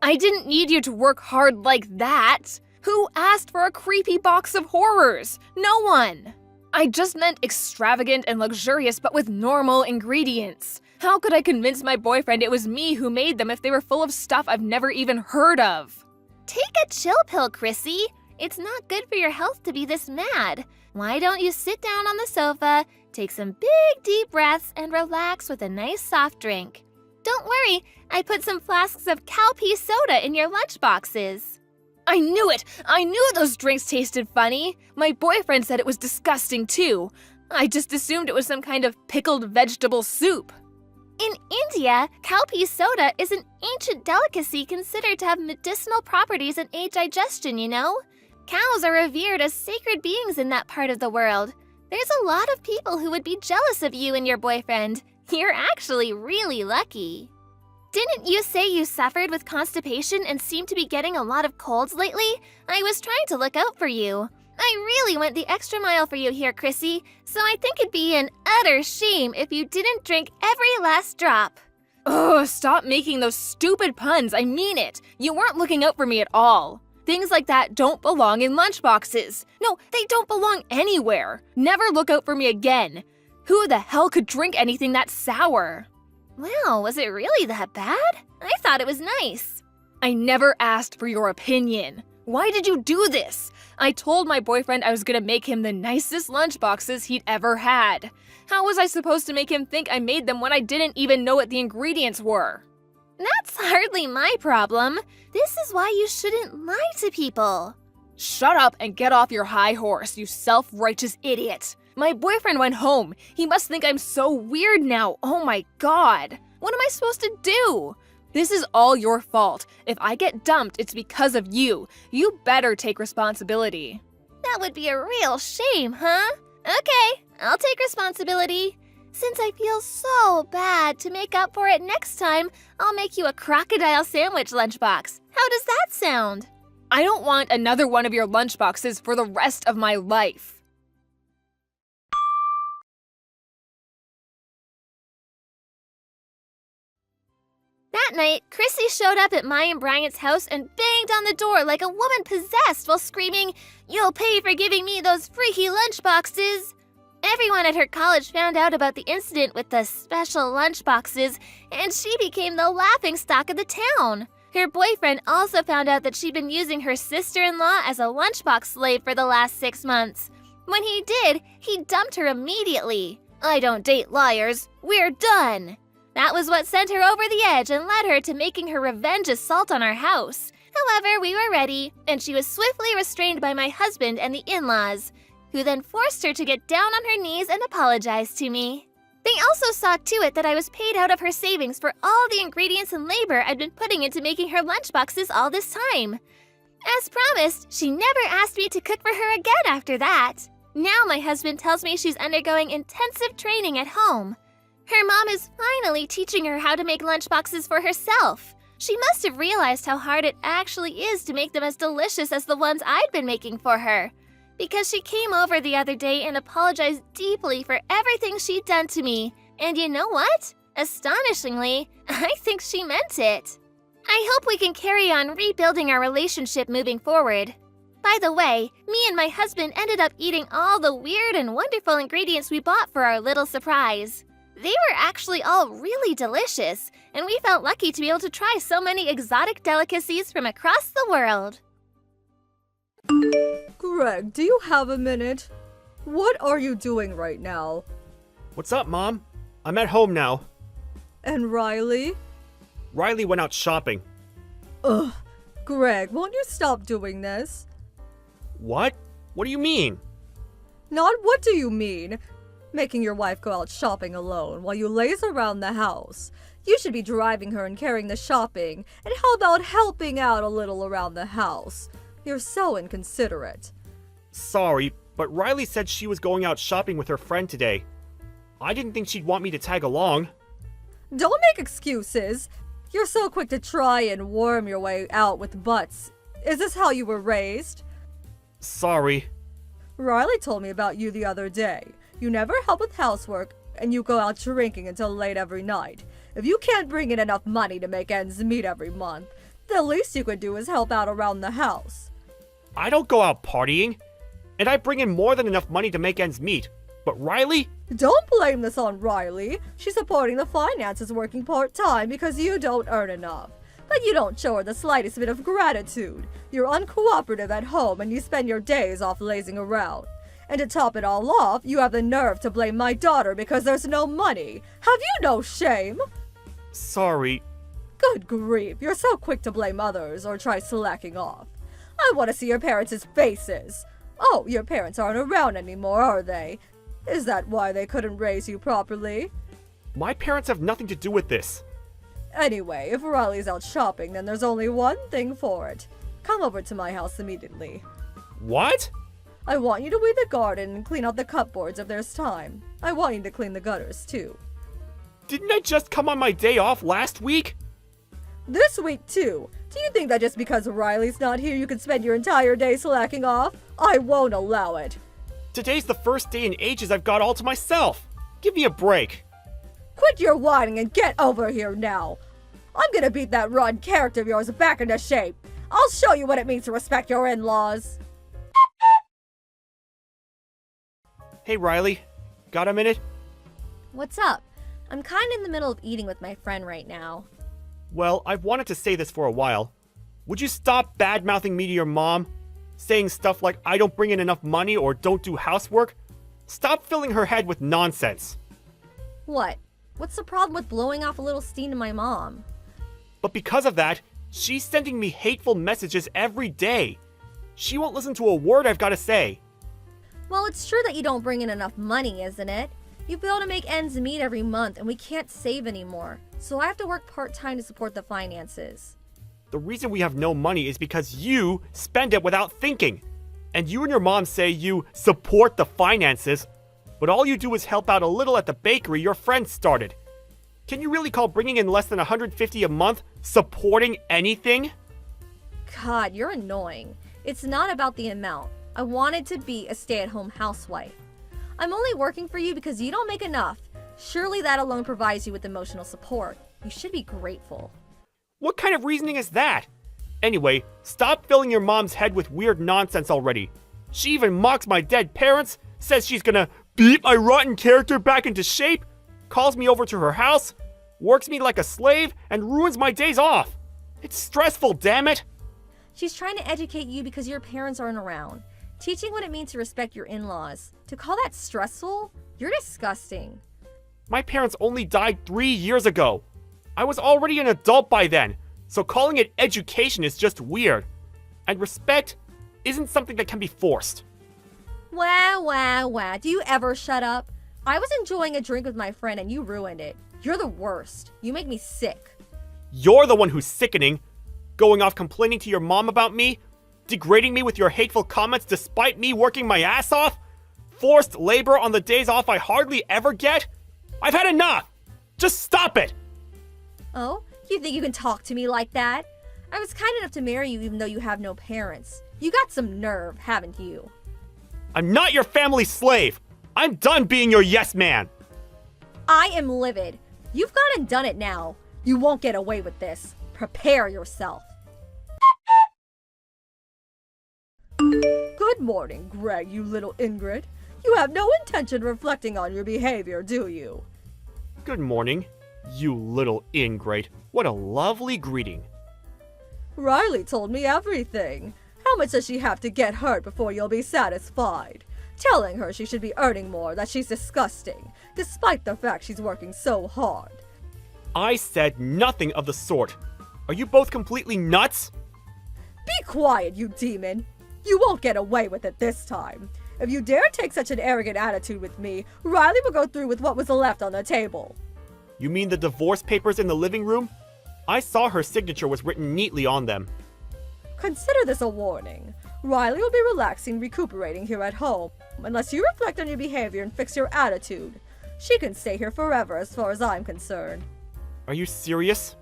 I didn't need you to work hard like that. Who asked for a creepy box of horrors? No one. I just meant extravagant and luxurious but with normal ingredients. How could I convince my boyfriend it was me who made them if they were full of stuff I've never even heard of? Take a chill pill, Chrissy. It's not good for your health to be this mad. Why don't you sit down on the sofa, take some big deep breaths, and relax with a nice soft drink? Don't worry, I put some flasks of cowpea soda in your lunch boxes. I knew it! I knew those drinks tasted funny! My boyfriend said it was disgusting too. I just assumed it was some kind of pickled vegetable soup. In India, cowpea soda is an ancient delicacy considered to have medicinal properties and aid digestion, you know? Cows are revered as sacred beings in that part of the world. There's a lot of people who would be jealous of you and your boyfriend. You're actually really lucky. Didn't you say you suffered with constipation and seem to be getting a lot of colds lately? I was trying to look out for you. I really went the extra mile for you here, Chrissy, so I think it'd be an utter shame if you didn't drink every last drop. Ugh, stop making those stupid puns, I mean it. You weren't looking out for me at all. Things like that don't belong in lunchboxes. No, they don't belong anywhere. Never look out for me again. Who the hell could drink anything that sour? Wow, was it really that bad? I thought it was nice. I never asked for your opinion. Why did you do this? I told my boyfriend I was gonna make him the nicest lunchboxes he'd ever had. How was I supposed to make him think I made them when I didn't even know what the ingredients were? That's hardly my problem. This is why you shouldn't lie to people. Shut up and get off your high horse, you self-righteous idiot. My boyfriend went home. He must think I'm so weird now. Oh my god. What am I supposed to do? This is all your fault. If I get dumped, it's because of you. You better take responsibility. That would be a real shame, huh? Okay, I'll take responsibility. Since I feel so bad, to make up for it next time, I'll make you a crocodile sandwich lunchbox. How does that sound? I don't want another one of your lunchboxes for the rest of my life. That night, Chrissy showed up at my and Bryant's house and banged on the door like a woman possessed while screaming, "You'll pay for giving me those freaky lunchboxes!" Everyone at her college found out about the incident with the special lunchboxes, and she became the laughingstock of the town. Her boyfriend also found out that she'd been using her sister-in-law as a lunchbox slave for the last 6 months. When he did, he dumped her immediately. I don't date liars. We're done. That was what sent her over the edge and led her to making her revenge assault on our house. However, we were ready, and she was swiftly restrained by my husband and the in-laws, who then forced her to get down on her knees and apologize to me. They also saw to it that I was paid out of her savings for all the ingredients and labor I'd been putting into making her lunchboxes all this time. As promised, she never asked me to cook for her again after that. Now my husband tells me she's undergoing intensive training at home. Her mom is finally teaching her how to make lunchboxes for herself. She must have realized how hard it actually is to make them as delicious as the ones I'd been making for her, because she came over the other day and apologized deeply for everything she'd done to me. And you know what? Astonishingly, I think she meant it. I hope we can carry on rebuilding our relationship moving forward. By the way, me and my husband ended up eating all the weird and wonderful ingredients we bought for our little surprise. They were actually all really delicious, and we felt lucky to be able to try so many exotic delicacies from across the world. Greg, do you have a minute? What are you doing right now? What's up, Mom? I'm at home now. And Riley? Riley went out shopping. Ugh. Greg, won't you stop doing this? What? What do you mean? Not what do you mean? Making your wife go out shopping alone while you laze around the house. You should be driving her and carrying the shopping. And how about helping out a little around the house? You're so inconsiderate. Sorry, but Riley said she was going out shopping with her friend today. I didn't think she'd want me to tag along. Don't make excuses. You're so quick to try and worm your way out with butts. Is this how you were raised? Sorry. Riley told me about you the other day. You never help with housework, and you go out drinking until late every night. If you can't bring in enough money to make ends meet every month, the least you could do is help out around the house. I don't go out partying, and I bring in more than enough money to make ends meet. But Riley? Don't blame this on Riley. She's supporting the finances working part-time because you don't earn enough. But you don't show her the slightest bit of gratitude. You're uncooperative at home and you spend your days off lazing around. And to top it all off, you have the nerve to blame my daughter because there's no money. Have you no shame? Sorry. Good grief, you're so quick to blame others or try slacking off. I want to see your parents' faces. Oh, your parents aren't around anymore, are they? Is that why they couldn't raise you properly? My parents have nothing to do with this. Anyway, if Riley's out shopping, then there's only one thing for it. Come over to my house immediately. What? I want you to weed the garden and clean out the cupboards if there's time. I want you to clean the gutters, too. Didn't I just come on my day off last week? This week, too. Do you think that just because Riley's not here you can spend your entire day slacking off? I won't allow it. Today's the first day in ages I've got all to myself. Give me a break. Quit your whining and get over here now. I'm gonna beat that rotten character of yours back into shape. I'll show you what it means to respect your in-laws. Hey, Riley. Got a minute? What's up? I'm kinda in the middle of eating with my friend right now. Well, I've wanted to say this for a while. Would you stop bad-mouthing me to your mom? Saying stuff like I don't bring in enough money or don't do housework? Stop filling her head with nonsense. What? What's the problem with blowing off a little steam to my mom? But because of that, she's sending me hateful messages every day. She won't listen to a word I've got to say. Well, it's true that you don't bring in enough money, isn't it? You fail to make ends meet every month and we can't save anymore. So I have to work part-time to support the finances. The reason we have no money is because you spend it without thinking. And you and your mom say you support the finances, but all you do is help out a little at the bakery your friend started. Can you really call bringing in less than $150 a month supporting anything? God, you're annoying. It's not about the amount. I wanted to be a stay-at-home housewife. I'm only working for you because you don't make enough. Surely that alone provides you with emotional support. You should be grateful. What kind of reasoning is that? Anyway, stop filling your mom's head with weird nonsense already. She even mocks my dead parents, says she's gonna beat my rotten character back into shape, calls me over to her house, works me like a slave, and ruins my days off. It's stressful, damn it! She's trying to educate you because your parents aren't around. Teaching what it means to respect your in-laws. To call that stressful? You're disgusting. My parents only died 3 years ago. I was already an adult by then, so calling it education is just weird. And respect isn't something that can be forced. Wow. Do you ever shut up? I was enjoying a drink with my friend and you ruined it. You're the worst. You make me sick. You're the one who's sickening. Going off complaining to your mom about me? Degrading me with your hateful comments despite me working my ass off? Forced labor on the days off I hardly ever get? I've had enough! Just stop it! Oh, you think you can talk to me like that? I was kind enough to marry you even though you have no parents. You got some nerve, haven't you? I'm not your family slave! I'm done being your yes man! I am livid. You've gone and done it now. You won't get away with this. Prepare yourself. Good morning, Greg, you little Ingrid. You have no intention of reflecting on your behavior, do you? Good morning, you little ingrate. What a lovely greeting. Riley told me everything. How much does she have to get hurt before you'll be satisfied? Telling her she should be earning more, that she's disgusting, despite the fact she's working so hard. I said nothing of the sort. Are you both completely nuts? Be quiet, you demon. You won't get away with it this time. If you dare take such an arrogant attitude with me, Riley will go through with what was left on the table. You mean the divorce papers in the living room? I saw her signature was written neatly on them. Consider this a warning. Riley will be relaxing, recuperating here at home. Unless you reflect on your behavior and fix your attitude. She can stay here forever as far as I'm concerned. Are you serious?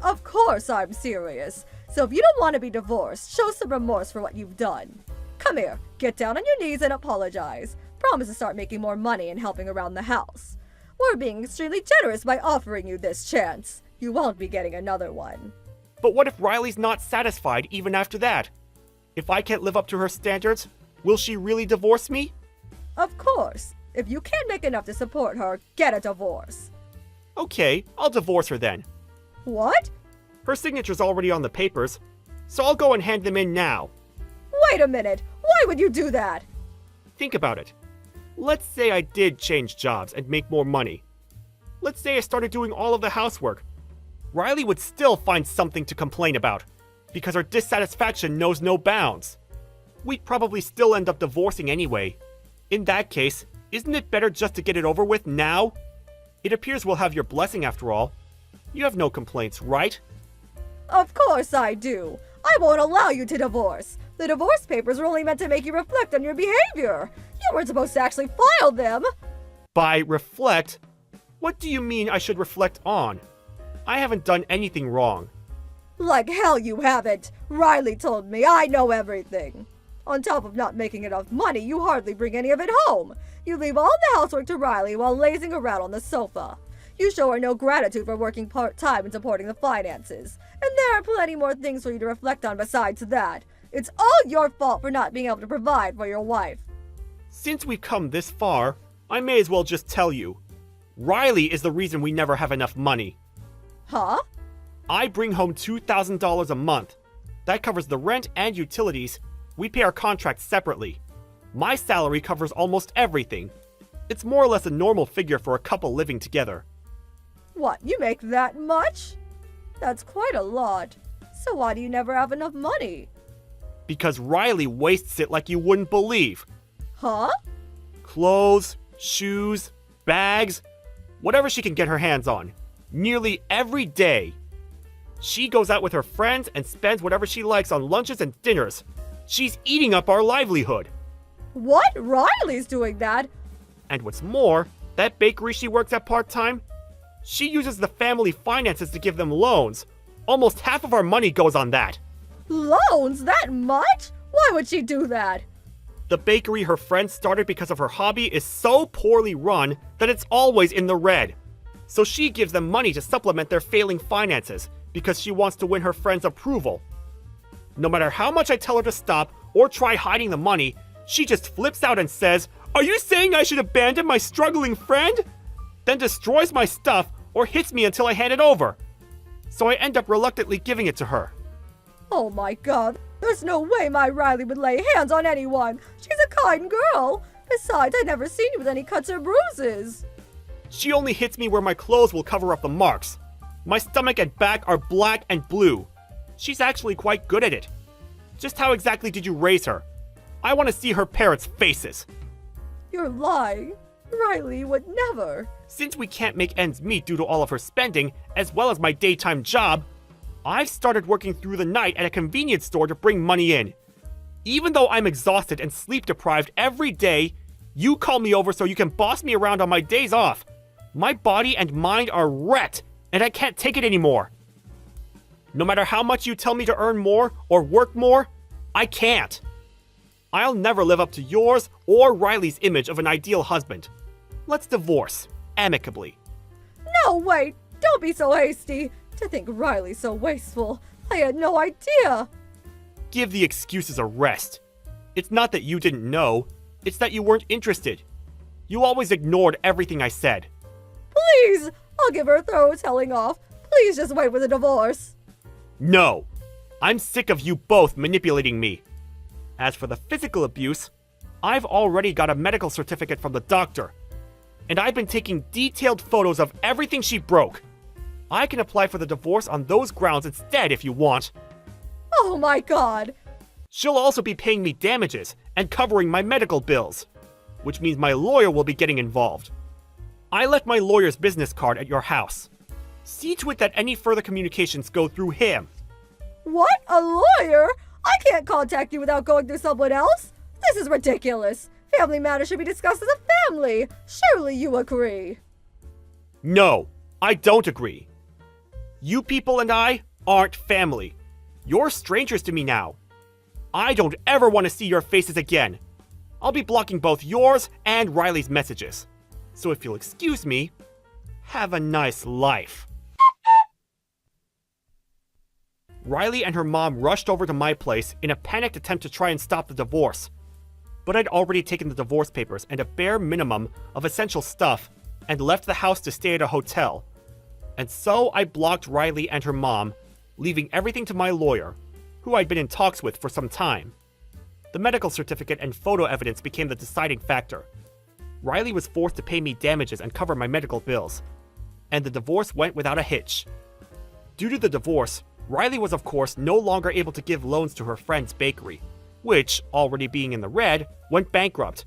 Of course I'm serious. So if you don't want to be divorced, show some remorse for what you've done. Come here, get down on your knees and apologize. Promise to start making more money and helping around the house. We're being extremely generous by offering you this chance. You won't be getting another one. But what if Riley's not satisfied even after that? If I can't live up to her standards, will she really divorce me? Of course. If you can't make enough to support her, get a divorce. Okay, I'll divorce her then. What? Her signature's already on the papers, so I'll go and hand them in now. Wait a minute! Why would you do that? Think about it. Let's say I did change jobs and make more money. Let's say I started doing all of the housework. Riley would still find something to complain about, because her dissatisfaction knows no bounds. We'd probably still end up divorcing anyway. In that case, isn't it better just to get it over with now? It appears we'll have your blessing after all. You have no complaints, right? Of course I do. I won't allow you to divorce. The divorce papers were only meant to make you reflect on your behavior. You weren't supposed to actually file them. By reflect, what do you mean I should reflect on? I haven't done anything wrong. Like hell you haven't. Riley told me. I know everything. On top of not making enough money, you hardly bring any of it home. You leave all the housework to Riley while lazing around on the sofa. You show her no gratitude for working part-time and supporting the finances. And there are plenty more things for you to reflect on besides that. It's all your fault for not being able to provide for your wife. Since we've come this far, I may as well just tell you. Riley is the reason we never have enough money. Huh? I bring home $2,000 a month. That covers the rent and utilities. We pay our contracts separately. My salary covers almost everything. It's more or less a normal figure for a couple living together. What, you make that much? That's quite a lot. So why do you never have enough money? Because Riley wastes it like you wouldn't believe. Huh? Clothes, shoes, bags, whatever she can get her hands on. Nearly every day. She goes out with her friends and spends whatever she likes on lunches and dinners. She's eating up our livelihood. What? Riley's doing that? And what's more, that bakery she works at part-time, she uses the family finances to give them loans. Almost half of our money goes on that. Loans? That much? Why would she do that? The bakery her friend started because of her hobby is so poorly run that it's always in the red. So she gives them money to supplement their failing finances because she wants to win her friend's approval. No matter how much I tell her to stop or try hiding the money, she just flips out and says, "Are you saying I should abandon my struggling friend?" Then destroys my stuff or hits me until I hand it over. So I end up reluctantly giving it to her. Oh my god, there's no way my Riley would lay hands on anyone. She's a kind girl. Besides, I've never seen you with any cuts or bruises. She only hits me where my clothes will cover up the marks. My stomach and back are black and blue. She's actually quite good at it. Just how exactly did you raise her? I want to see her parents' faces. You're lying. Riley would never. Since we can't make ends meet due to all of her spending, as well as my daytime job, I've started working through the night at a convenience store to bring money in. Even though I'm exhausted and sleep deprived every day, you call me over so you can boss me around on my days off. My body and mind are wrecked, and I can't take it anymore. No matter how much you tell me to earn more or work more, I can't. I'll never live up to yours or Riley's image of an ideal husband. Let's divorce, amicably. No, wait. Don't be so hasty. To think Riley's so wasteful. I had no idea. Give the excuses a rest. It's not that you didn't know, it's that you weren't interested. You always ignored everything I said. Please! I'll give her a thorough telling off. Please just wait for the divorce. No! I'm sick of you both manipulating me. As for the physical abuse, I've already got a medical certificate from the doctor. And I've been taking detailed photos of everything she broke. I can apply for the divorce on those grounds instead if you want. Oh my god! She'll also be paying me damages and covering my medical bills, which means my lawyer will be getting involved. I left my lawyer's business card at your house. See to it that any further communications go through him. What? A lawyer? I can't contact you without going through someone else. This is ridiculous. Family matters should be discussed as a family. Surely you agree. No, I don't agree. You people and I aren't family. You're strangers to me now. I don't ever want to see your faces again. I'll be blocking both yours and Riley's messages. So if you'll excuse me, have a nice life. Riley and her mom rushed over to my place in a panicked attempt to try and stop the divorce. But I'd already taken the divorce papers and a bare minimum of essential stuff and left the house to stay at a hotel. And so I blocked Riley and her mom, leaving everything to my lawyer, who I'd been in talks with for some time. The medical certificate and photo evidence became the deciding factor. Riley was forced to pay me damages and cover my medical bills, and the divorce went without a hitch. Due to the divorce, Riley was of course no longer able to give loans to her friend's bakery, which, already being in the red, went bankrupt.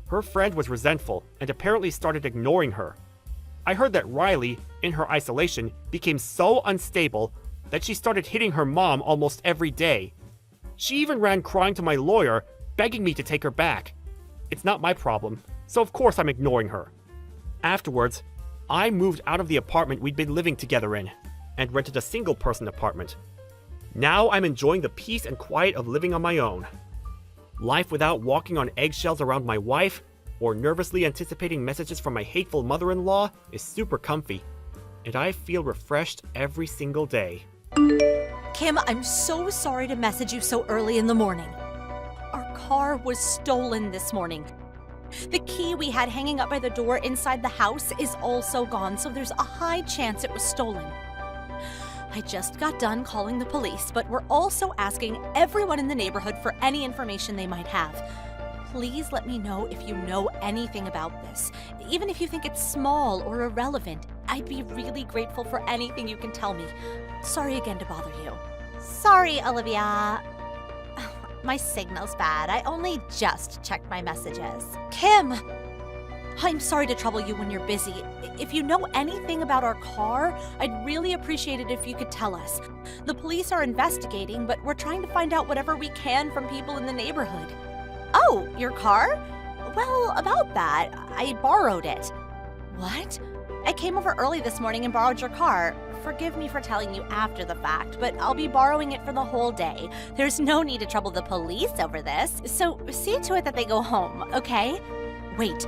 Her friend was resentful and apparently started ignoring her. I heard that Riley, in her isolation, became so unstable that she started hitting her mom almost every day. She even ran crying to my lawyer, begging me to take her back. It's not my problem, so of course I'm ignoring her. Afterwards, I moved out of the apartment we'd been living together in, and rented a single-person apartment. Now I'm enjoying the peace and quiet of living on my own. Life without walking on eggshells around my wife, or nervously anticipating messages from my hateful mother-in-law is super comfy, and I feel refreshed every single day. Kim, I'm so sorry to message you so early in the morning. Our car was stolen this morning. The key we had hanging up by the door inside the house is also gone, so there's a high chance it was stolen. I just got done calling the police, but we're also asking everyone in the neighborhood for any information they might have. Please let me know if you know anything about this. Even if you think it's small or irrelevant, I'd be really grateful for anything you can tell me. Sorry again to bother you. Sorry, Olivia. My signal's bad. I only just checked my messages. Kim! I'm sorry to trouble you when you're busy. If you know anything about our car, I'd really appreciate it if you could tell us. The police are investigating, but we're trying to find out whatever we can from people in the neighborhood. Oh, your car? Well, about that, I borrowed it. What? I came over early this morning and borrowed your car. Forgive me for telling you after the fact, but I'll be borrowing it for the whole day. There's no need to trouble the police over this, so see to it that they go home, okay? Wait,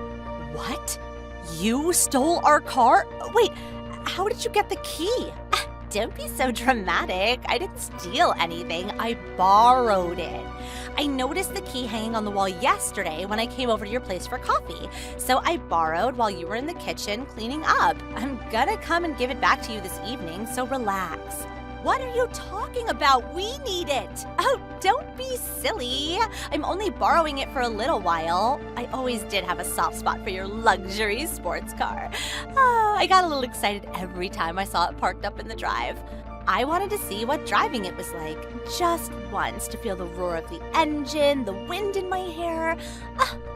what? You stole our car? Wait, how did you get the key? Don't be so dramatic. I didn't steal anything. I borrowed it. I noticed the key hanging on the wall yesterday when I came over to your place for coffee. So I borrowed while you were in the kitchen cleaning up. I'm gonna come and give it back to you this evening, so relax. What are you talking about? We need it. Oh, don't be silly. I'm only borrowing it for a little while. I always did have a soft spot for your luxury sports car. I got a little excited every time I saw it parked up in the drive. I wanted to see what driving it was like, just once, to feel the roar of the engine, the wind in my hair.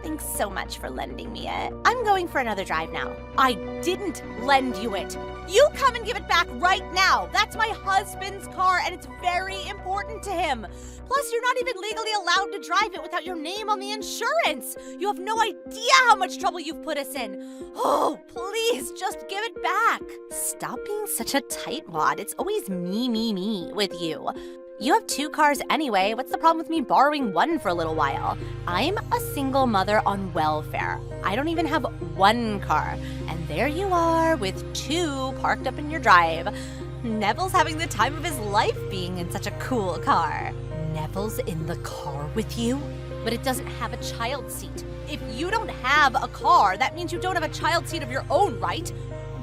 Thanks so much for lending me it. I'm going for another drive now. I didn't lend you it. You come and give it back right now. That's my husband's car, and it's very important to him. Plus, you're not even legally allowed to drive it without your name on the insurance. You have no idea how much trouble you've put us in. Oh, please, just give it back. Stop being such a tightwad. It's always me with you. You have two cars anyway. What's the problem with me borrowing one for a little while? I'm a single mother on welfare. I don't even have one car. And there you are with two parked up in your drive. Neville's having the time of his life being in such a cool car. Neville's in the car with you? But it doesn't have a child seat. If you don't have a car, that means you don't have a child seat of your own, right?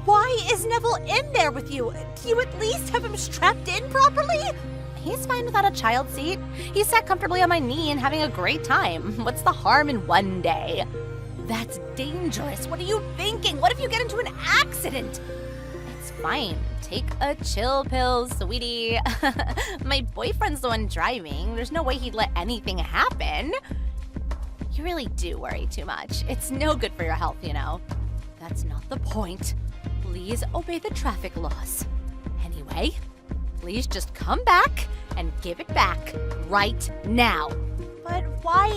Why is Neville in there with you? Do you at least have him strapped in properly? He's fine without a child seat. He's sat comfortably on my knee and having a great time. What's the harm in one day? That's dangerous. What are you thinking? What if you get into an accident? It's fine. Take a chill pill, sweetie. My boyfriend's the one driving. There's no way he'd let anything happen. You really do worry too much. It's no good for your health, you know. That's not the point. Please obey the traffic laws. Anyway, please just come back and give it back right now. But why?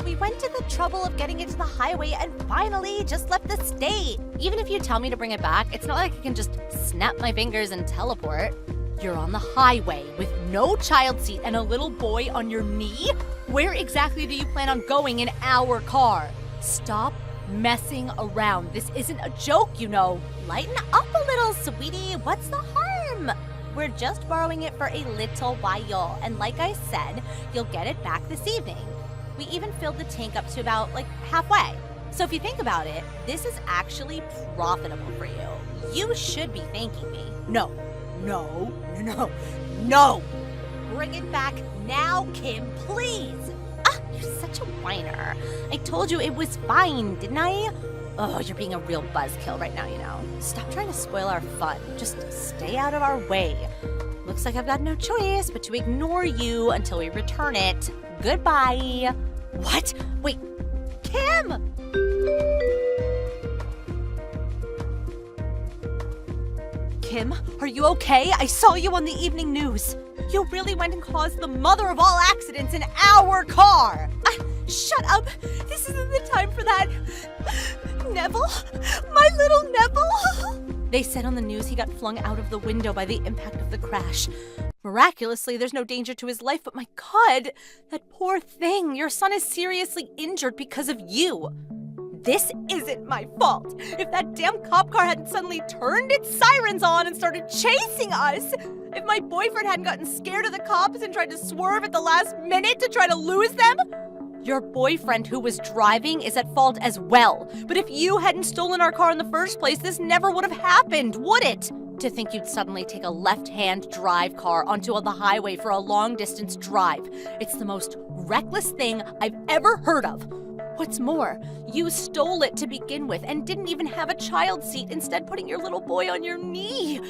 We went to the trouble of getting it to the highway and finally just left the state. Even if you tell me to bring it back, it's not like I can just snap my fingers and teleport. You're on the highway with no child seat and a little boy on your knee? Where exactly do you plan on going in our car? Stop messing around. This isn't a joke, you know. Lighten up a little, sweetie. What's the harm? We're just borrowing it for a little while, and like I said, you'll get it back this evening. We even filled the tank up to about, halfway. So if you think about it, this is actually profitable for you. You should be thanking me. No, No! Bring it back now, Kim, please! You're such a whiner. I told you it was fine, didn't I? Oh, you're being a real buzzkill right now, you know. Stop trying to spoil our fun. Just stay out of our way. Looks like I've got no choice but to ignore you until we return it. Goodbye. What? Wait, Kim! Kim, are you okay? I saw you on the evening news. You really went and caused the mother of all accidents in our car. Shut up. This isn't the time for that. Neville? My little Neville? They said on the news he got flung out of the window by the impact of the crash. Miraculously, there's no danger to his life, but my God, that poor thing. Your son is seriously injured because of you. This isn't my fault. If that damn cop car hadn't suddenly turned its sirens on and started chasing us, if my boyfriend hadn't gotten scared of the cops and tried to swerve at the last minute to try to lose them, your boyfriend who was driving is at fault as well. But if you hadn't stolen our car in the first place, this never would have happened, would it? To think you'd suddenly take a left-hand drive car onto the highway for a long-distance drive. It's the most reckless thing I've ever heard of. What's more, you stole it to begin with and didn't even have a child seat, instead putting your little boy on your knee.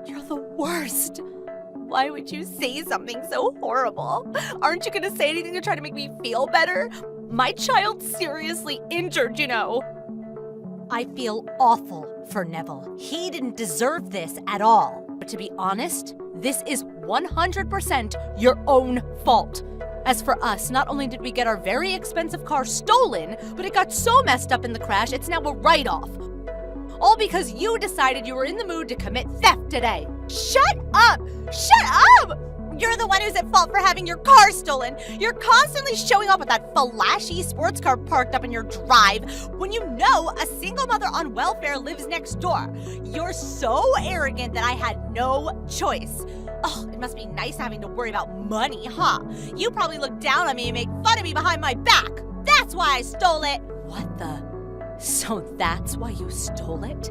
You're the worst. Why would you say something so horrible? Aren't you gonna say anything to try to make me feel better? My child's seriously injured, you know. I feel awful for Neville. He didn't deserve this at all. But to be honest, this is 100% your own fault. As for us, not only did we get our very expensive car stolen, but it got so messed up in the crash, it's now a write-off. All because you decided you were in the mood to commit theft today. Shut up! Shut up! You're the one who's at fault for having your car stolen. You're constantly showing up with that flashy sports car parked up in your drive when you know a single mother on welfare lives next door. You're so arrogant that I had no choice. Oh, it must be nice having to worry about money, huh? You probably look down on me and make fun of me behind my back. That's why I stole it. What the? So that's why you stole it?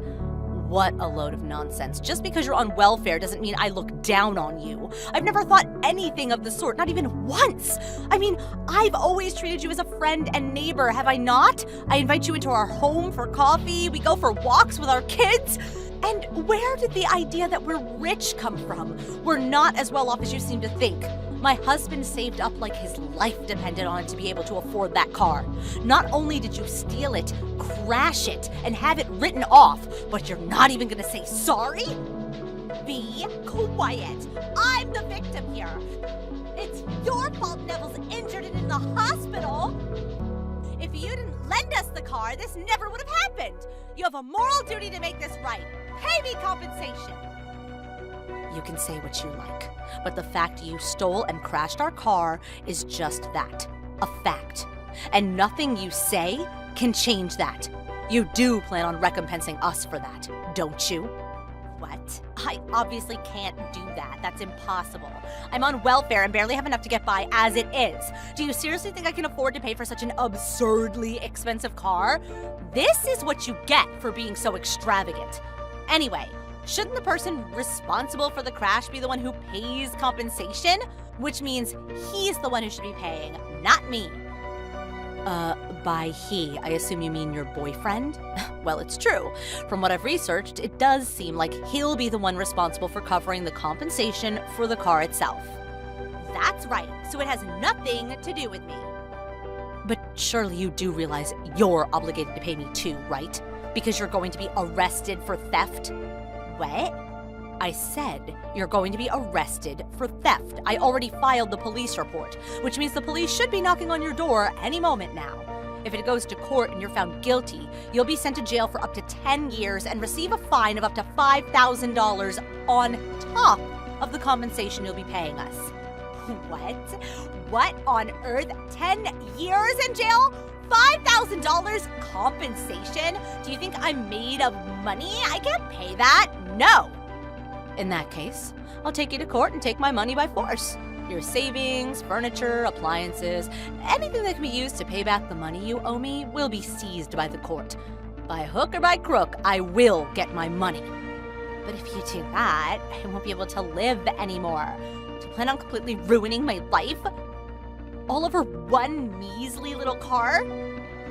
What a load of nonsense. Just because you're on welfare doesn't mean I look down on you. I've never thought anything of the sort, not even once. I mean, I've always treated you as a friend and neighbor, have I not? I invite you into our home for coffee, we go for walks with our kids. And where did the idea that we're rich come from? We're not as well off as you seem to think. My husband saved up like his life depended on it to be able to afford that car. Not only did you steal it, crash it, and have it written off, but you're not even gonna say sorry? Be quiet. I'm the victim here. It's your fault Neville's injured and in the hospital. If you didn't lend us the car, this never would have happened. You have a moral duty to make this right. Pay me compensation. You can say what you like, but the fact you stole and crashed our car is just that, a fact. And nothing you say can change that. You do plan on recompensing us for that, don't you? What? I obviously can't do that. That's impossible. I'm on welfare and barely have enough to get by as it is. Do you seriously think I can afford to pay for such an absurdly expensive car? This is what you get for being so extravagant. Anyway, shouldn't the person responsible for the crash be the one who pays compensation? Which means he's the one who should be paying, not me. By he, I assume you mean your boyfriend? Well, it's true. From what I've researched, it does seem like he'll be the one responsible for covering the compensation for the car itself. That's right, so it has nothing to do with me. But surely you do realize you're obligated to pay me too, right? Because you're going to be arrested for theft? What? I said you're going to be arrested for theft. I already filed the police report, which means the police should be knocking on your door any moment now. If it goes to court and you're found guilty, you'll be sent to jail for up to 10 years and receive a fine of up to $5,000 on top of the compensation you'll be paying us. What? What on earth? 10 years in jail? $5,000 compensation? Do you think I'm made of money? I can't pay that. No. In that case, I'll take you to court and take my money by force. Your savings, furniture, appliances, anything that can be used to pay back the money you owe me will be seized by the court. By hook or by crook, I will get my money. But if you do that, I won't be able to live anymore. Do you plan on completely ruining my life? All over one measly little car?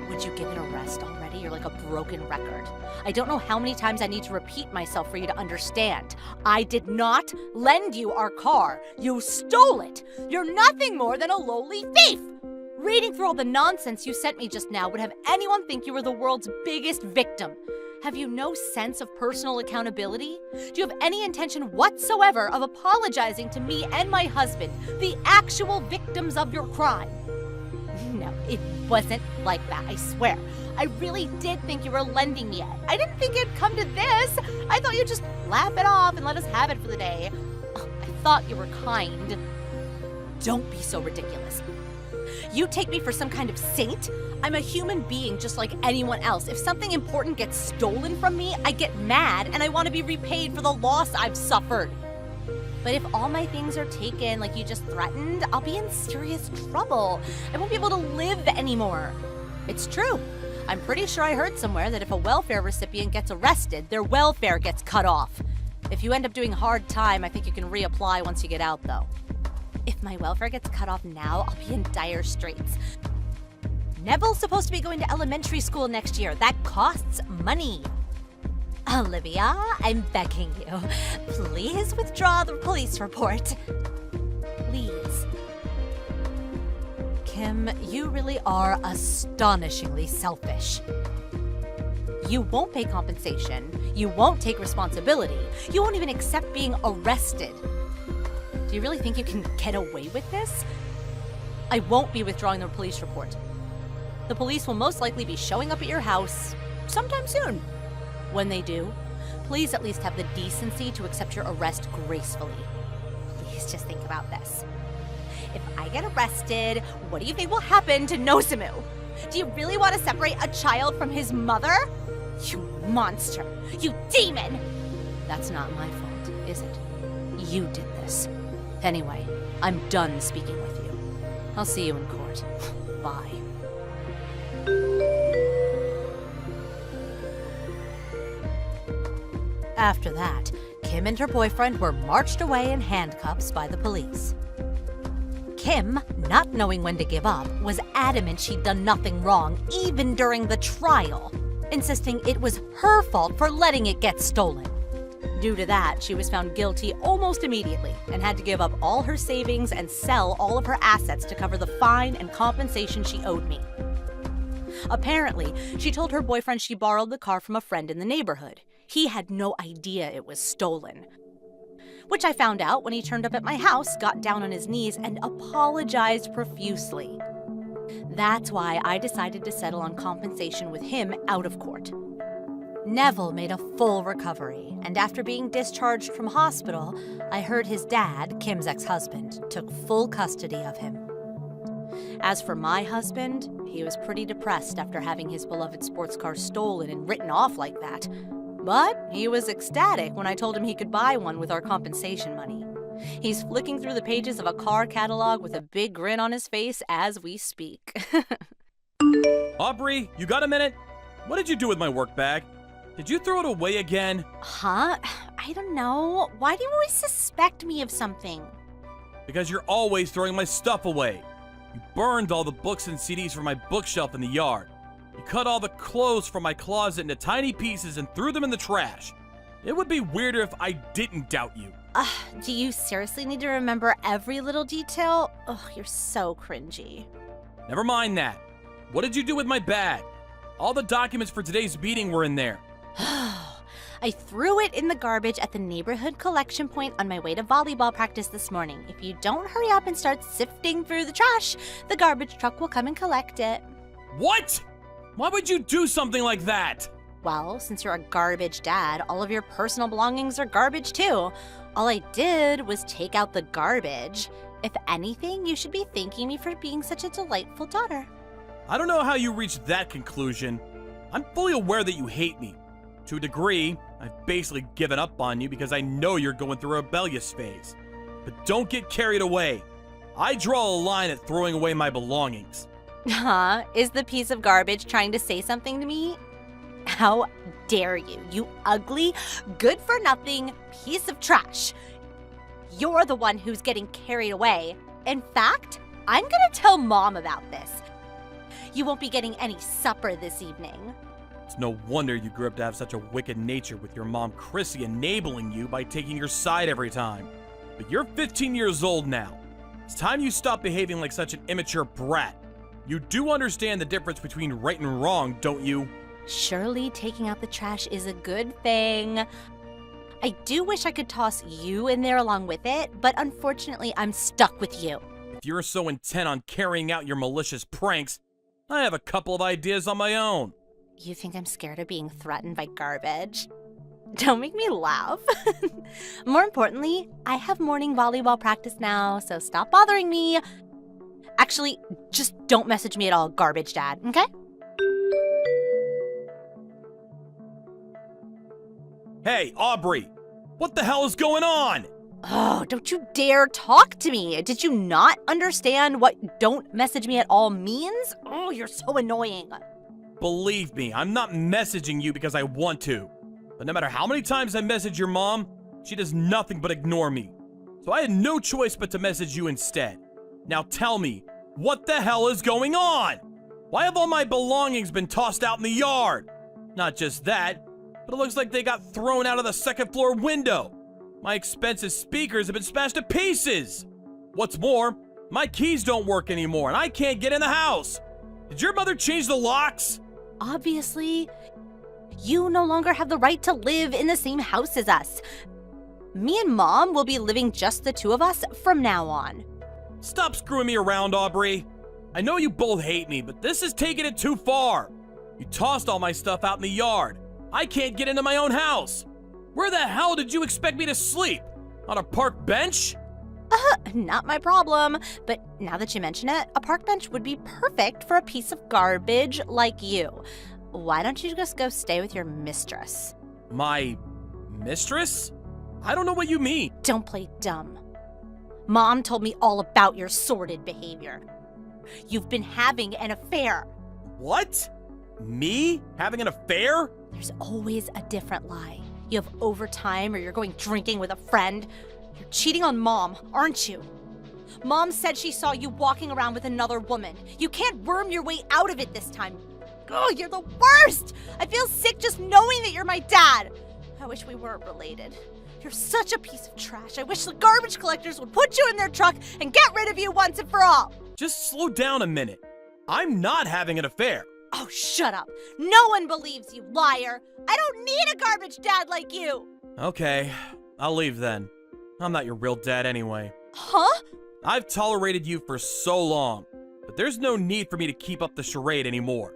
Would you give it a rest already? You're like a broken record. I don't know how many times I need to repeat myself for you to understand. I did not lend you our car. You stole it. You're nothing more than a lowly thief. Reading through all the nonsense you sent me just now would have anyone think you were the world's biggest victim. Have you no sense of personal accountability? Do you have any intention whatsoever of apologizing to me and my husband, the actual victims of your crime? No, it wasn't like that, I swear. I really did think you were lending me it. I didn't think it'd come to this. I thought you'd just laugh it off and let us have it for the day. Oh, I thought you were kind. Don't be so ridiculous. You take me for some kind of saint? I'm a human being just like anyone else. If something important gets stolen from me, I get mad and I want to be repaid for the loss I've suffered. But if all my things are taken like you just threatened, I'll be in serious trouble. I won't be able to live anymore. It's true. I'm pretty sure I heard somewhere that if a welfare recipient gets arrested, their welfare gets cut off. If you end up doing hard time, I think you can reapply once you get out, though. If my welfare gets cut off now, I'll be in dire straits. Neville's supposed to be going to elementary school next year. That costs money. Olivia, I'm begging you. Please withdraw the police report. Please. Kim, you really are astonishingly selfish. You won't pay compensation. You won't take responsibility. You won't even accept being arrested. Do you really think you can get away with this? I won't be withdrawing the police report. The police will most likely be showing up at your house sometime soon. When they do, please at least have the decency to accept your arrest gracefully. Please just think about this. If I get arrested, what do you think will happen to Nosimu? Do you really want to separate a child from his mother? You monster! You demon! That's not my fault, is it? You did this. Anyway, I'm done speaking with you. I'll see you in court. Bye. After that, Kim and her boyfriend were marched away in handcuffs by the police. Kim, not knowing when to give up, was adamant she'd done nothing wrong, even during the trial, insisting it was her fault for letting it get stolen. Due to that, she was found guilty almost immediately and had to give up all her savings and sell all of her assets to cover the fine and compensation she owed me. Apparently, she told her boyfriend she borrowed the car from a friend in the neighborhood. He had no idea it was stolen. Which I found out when he turned up at my house, got down on his knees, and apologized profusely. That's why I decided to settle on compensation with him out of court. Neville made a full recovery, and after being discharged from hospital, I heard his dad, Kim's ex-husband, took full custody of him. As for my husband, he was pretty depressed after having his beloved sports car stolen and written off like that. But he was ecstatic when I told him he could buy one with our compensation money. He's flicking through the pages of a car catalog with a big grin on his face as we speak. Aubrey, you got a minute? What did you do with my work bag? Did you throw it away again? Huh? I don't know. Why do you always suspect me of something? Because you're always throwing my stuff away. You burned all the books and CDs from my bookshelf in the yard. You cut all the clothes from my closet into tiny pieces and threw them in the trash. It would be weirder if I didn't doubt you. Do you seriously need to remember every little detail? Oh, you're so cringy. Never mind that. What did you do with my bag? All the documents for today's meeting were in there. I threw it in the garbage at the neighborhood collection point on my way to volleyball practice this morning. If you don't hurry up and start sifting through the trash, the garbage truck will come and collect it. What? Why would you do something like that? Well, since you're a garbage dad, all of your personal belongings are garbage too. All I did was take out the garbage. If anything, you should be thanking me for being such a delightful daughter. I don't know how you reached that conclusion. I'm fully aware that you hate me. To a degree, I've basically given up on you because I know you're going through a rebellious phase. But don't get carried away. I draw a line at throwing away my belongings. Huh? Is the piece of garbage trying to say something to me? How dare you, you ugly, good-for-nothing piece of trash. You're the one who's getting carried away. In fact, I'm gonna tell Mom about this. You won't be getting any supper this evening. It's no wonder you grew up to have such a wicked nature with your mom Chrissy enabling you by taking your side every time. But you're 15 years old now. It's time you stop behaving like such an immature brat. You do understand the difference between right and wrong, don't you? Surely taking out the trash is a good thing. I do wish I could toss you in there along with it, but unfortunately I'm stuck with you. If you're so intent on carrying out your malicious pranks, I have a couple of ideas on my own. You think I'm scared of being threatened by garbage? Don't make me laugh. More importantly, I have morning volleyball practice now, so stop bothering me. Actually, just don't message me at all, garbage dad, okay? Hey, Aubrey! What the hell is going on? Oh, don't you dare talk to me. Did you not understand what don't message me at all means? Oh, you're so annoying. Believe me, I'm not messaging you because I want to. But no matter how many times I message your mom, she does nothing but ignore me. So I had no choice but to message you instead. Now tell me, what the hell is going on? Why have all my belongings been tossed out in the yard? Not just that, but it looks like they got thrown out of the second floor window. My expensive speakers have been smashed to pieces. What's more, my keys don't work anymore and I can't get in the house. Did your mother change the locks? Obviously, you no longer have the right to live in the same house as us. Me and Mom will be living just the two of us from now on. Stop screwing me around, Aubrey. I know you both hate me, but this is taking it too far. You tossed all my stuff out in the yard. I can't get into my own house. Where the hell did you expect me to sleep? On a park bench? Not my problem, but now that you mention it, a park bench would be perfect for a piece of garbage like you. Why don't you just go stay with your mistress? My mistress? I don't know what you mean. Don't play dumb. Mom told me all about your sordid behavior. You've been having an affair. What? Me? Having an affair? There's always a different lie. You have overtime or you're going drinking with a friend. You're cheating on Mom, aren't you? Mom said she saw you walking around with another woman. You can't worm your way out of it this time. Oh, you're the worst! I feel sick just knowing that you're my dad. I wish we weren't related. You're such a piece of trash. I wish the garbage collectors would put you in their truck and get rid of you once and for all. Just slow down a minute. I'm not having an affair. Oh, shut up. No one believes you, liar. I don't need a garbage dad like you. Okay, I'll leave then. I'm not your real dad anyway. Huh? I've tolerated you for so long, but there's no need for me to keep up the charade anymore.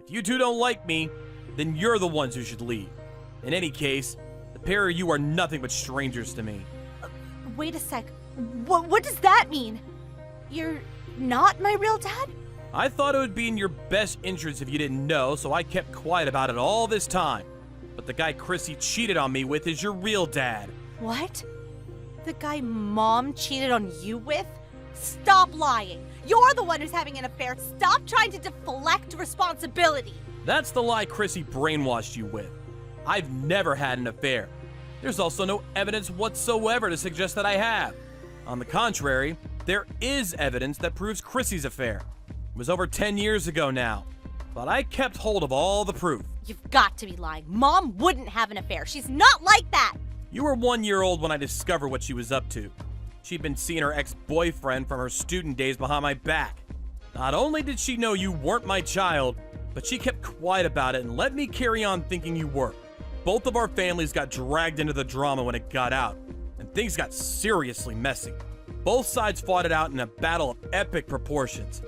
If you two don't like me, then you're the ones who should leave. In any case, the pair of you are nothing but strangers to me. Wait a sec. What does that mean? You're not my real dad? I thought it would be in your best interest if you didn't know, so I kept quiet about it all this time. But the guy Chrissy cheated on me with is your real dad. What? The guy Mom cheated on you with? Stop lying. You're the one who's having an affair. Stop trying to deflect responsibility. That's the lie Chrissy brainwashed you with. I've never had an affair. There's also no evidence whatsoever to suggest that I have. On the contrary, there is evidence that proves Chrissy's affair. It was over 10 years ago now, but I kept hold of all the proof. You've got to be lying. Mom wouldn't have an affair. She's not like that. You were 1 year old when I discovered what she was up to. She'd been seeing her ex-boyfriend from her student days behind my back. Not only did she know you weren't my child, but she kept quiet about it and let me carry on thinking you were. Both of our families got dragged into the drama when it got out, and things got seriously messy. Both sides fought it out in a battle of epic proportions.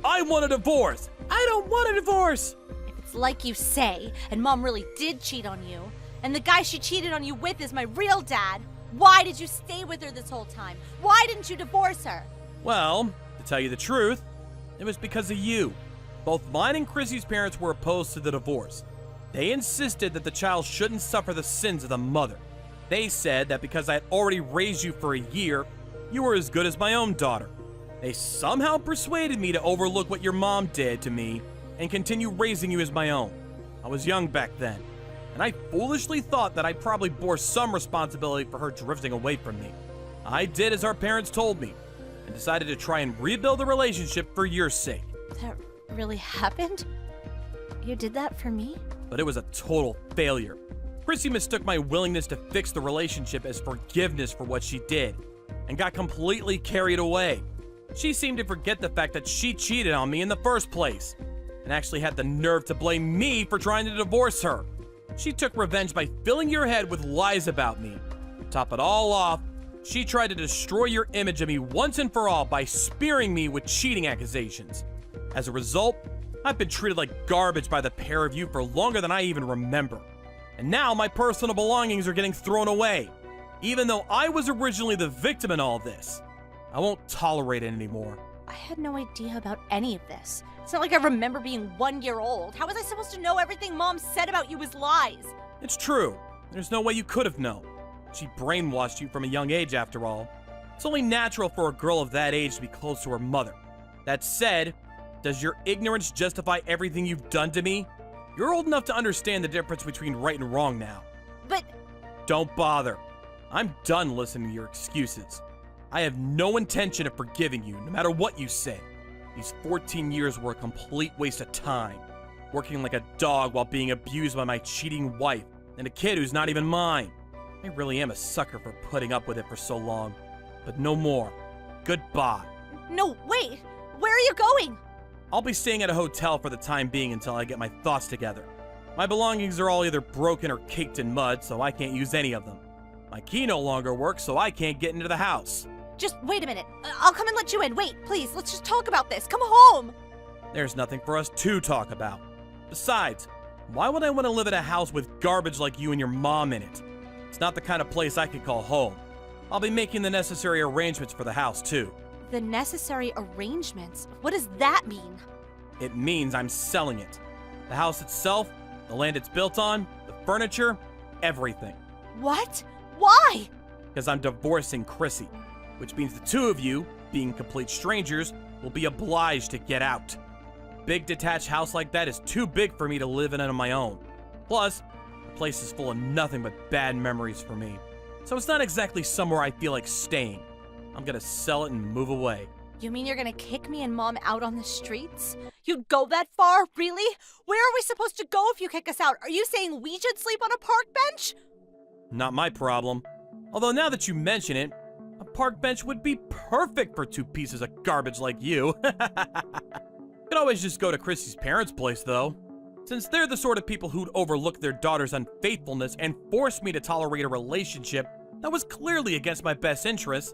I want a divorce! I don't want a divorce! If it's like you say, and Mom really did cheat on you, and the guy she cheated on you with is my real dad, why did you stay with her this whole time? Why didn't you divorce her? Well, to tell you the truth, it was because of you. Both mine and Chrissy's parents were opposed to the divorce. They insisted that the child shouldn't suffer the sins of the mother. They said that because I had already raised you for a year, you were as good as my own daughter. They somehow persuaded me to overlook what your mom did to me and continue raising you as my own. I was young back then, and I foolishly thought that I probably bore some responsibility for her drifting away from me. I did as our parents told me, and decided to try and rebuild the relationship for your sake. That really happened? You did that for me? But it was a total failure. Chrissy mistook my willingness to fix the relationship as forgiveness for what she did, and got completely carried away. She seemed to forget the fact that she cheated on me in the first place, and actually had the nerve to blame me for trying to divorce her. She took revenge by filling your head with lies about me. To top it all off, she tried to destroy your image of me once and for all by spearing me with cheating accusations. As a result, I've been treated like garbage by the pair of you for longer than I even remember. And now my personal belongings are getting thrown away, even though I was originally the victim in all this. I won't tolerate it anymore. I had no idea about any of this. It's not like I remember being 1 year old. How was I supposed to know everything Mom said about you was lies? It's true. There's no way you could have known. She brainwashed you from a young age, after all. It's only natural for a girl of that age to be close to her mother. That said, does your ignorance justify everything you've done to me? You're old enough to understand the difference between right and wrong now. But Don't bother. I'm done listening to your excuses. I have no intention of forgiving you, no matter what you say. These 14 years were a complete waste of time, working like a dog while being abused by my cheating wife and a kid who's not even mine. I really am a sucker for putting up with it for so long. But no more. Goodbye. no, wait! Where are you going? I'll be staying at a hotel for the time being until I get my thoughts together. My belongings are all either broken or caked in mud, so I can't use any of them. My key no longer works, so I can't get into the house. Just wait a minute. I'll come and let you in. Wait, please, let's just talk about this. Come home! There's nothing for us to talk about. Besides, why would I want to live in a house with garbage like you and your mom in it? It's not the kind of place I could call home. I'll be making the necessary arrangements for the house, too. The necessary arrangements? What does that mean? It means I'm selling it. The house itself, the land it's built on, the furniture, everything. What? Why? Because I'm divorcing Chrissy, which means the two of you, being complete strangers, will be obliged to get out. A big detached house like that is too big for me to live in on my own. Plus, the place is full of nothing but bad memories for me. So it's not exactly somewhere I feel like staying. I'm gonna sell it and move away. You mean you're gonna kick me and Mom out on the streets? You'd go that far? Really? Where are we supposed to go if you kick us out? Are you saying we should sleep on a park bench? Not my problem. Although now that you mention it, a park bench would be perfect for two pieces of garbage like you. Could always just go to Chrissy's parents' place, though. Since they're the sort of people who'd overlook their daughter's unfaithfulness and force me to tolerate a relationship that was clearly against my best interests,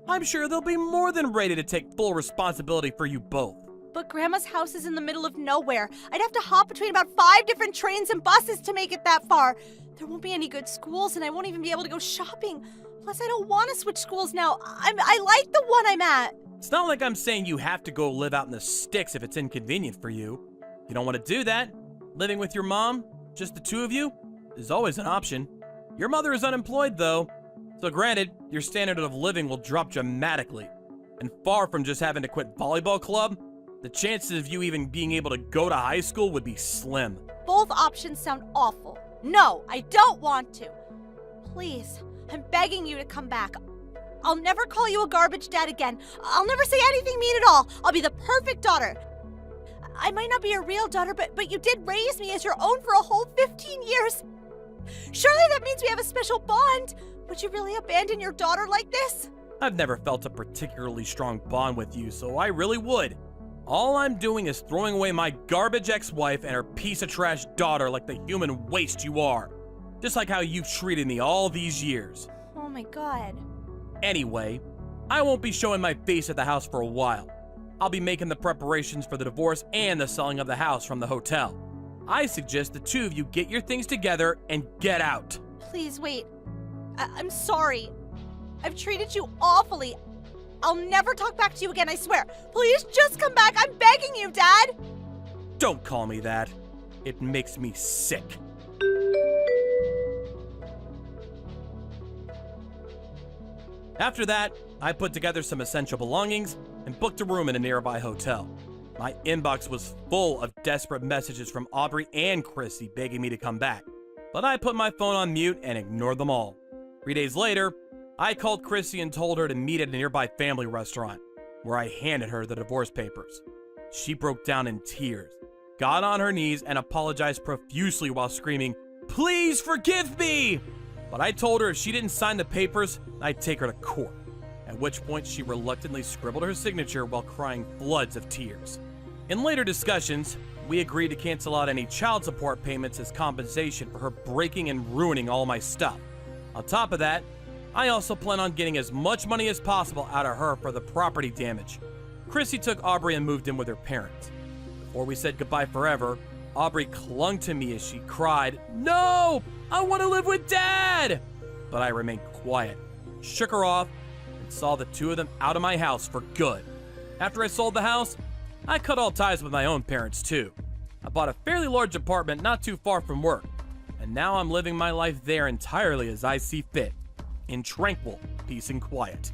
I'm sure they'll be more than ready to take full responsibility for you both. But Grandma's house is in the middle of nowhere. I'd have to hop between about 5 different trains and buses to make it that far. There won't be any good schools, and I won't even be able to go shopping. Plus, I don't want to switch schools now. I like the one I'm at. It's not like I'm saying you have to go live out in the sticks if it's inconvenient for you. If you don't want to do that, living with your mom, just the two of you, is always an option. Your mother is unemployed, though. So granted, your standard of living will drop dramatically. And far from just having to quit volleyball club, the chances of you even being able to go to high school would be slim. Both options sound awful. No, I don't want to. Please, I'm begging you to come back. I'll never call you a garbage dad again. I'll never say anything mean at all. I'll be the perfect daughter. I might not be a real daughter, but you did raise me as your own for a whole 15 years. Surely that means we have a special bond. Would you really abandon your daughter like this? I've never felt a particularly strong bond with you, so I really would. All I'm doing is throwing away my garbage ex-wife and her piece of trash daughter like the human waste you are. Just like how you've treated me all these years. Oh my god. Anyway, I won't be showing my face at the house for a while. I'll be making the preparations for the divorce and the selling of the house from the hotel. I suggest the two of you get your things together and get out. Please wait. I'm sorry. I've treated you awfully. I'll never talk back to you again, I swear. Please just come back. I'm begging you, Dad. Don't call me that. It makes me sick. After that, I put together some essential belongings and booked a room in a nearby hotel. My inbox was full of desperate messages from Aubrey and Chrissy begging me to come back, but I put my phone on mute and ignored them all. 3 days later, I called Chrissy and told her to meet at a nearby family restaurant, where I handed her the divorce papers. She broke down in tears, got on her knees, and apologized profusely while screaming, "Please forgive me!" But I told her if she didn't sign the papers, I'd take her to court, at which point she reluctantly scribbled her signature while crying floods of tears. In later discussions, we agreed to cancel out any child support payments as compensation for her breaking and ruining all my stuff. On top of that, I also plan on getting as much money as possible out of her for the property damage. Chrissy took Aubrey and moved in with her parents. Before we said goodbye forever, Aubrey clung to me as she cried, "No! I want to live with Dad!" But I remained quiet, shook her off, and saw the two of them out of my house for good. After I sold the house, I cut all ties with my own parents too. I bought a fairly large apartment not too far from work, and now I'm living my life there entirely as I see fit, in tranquil peace and quiet.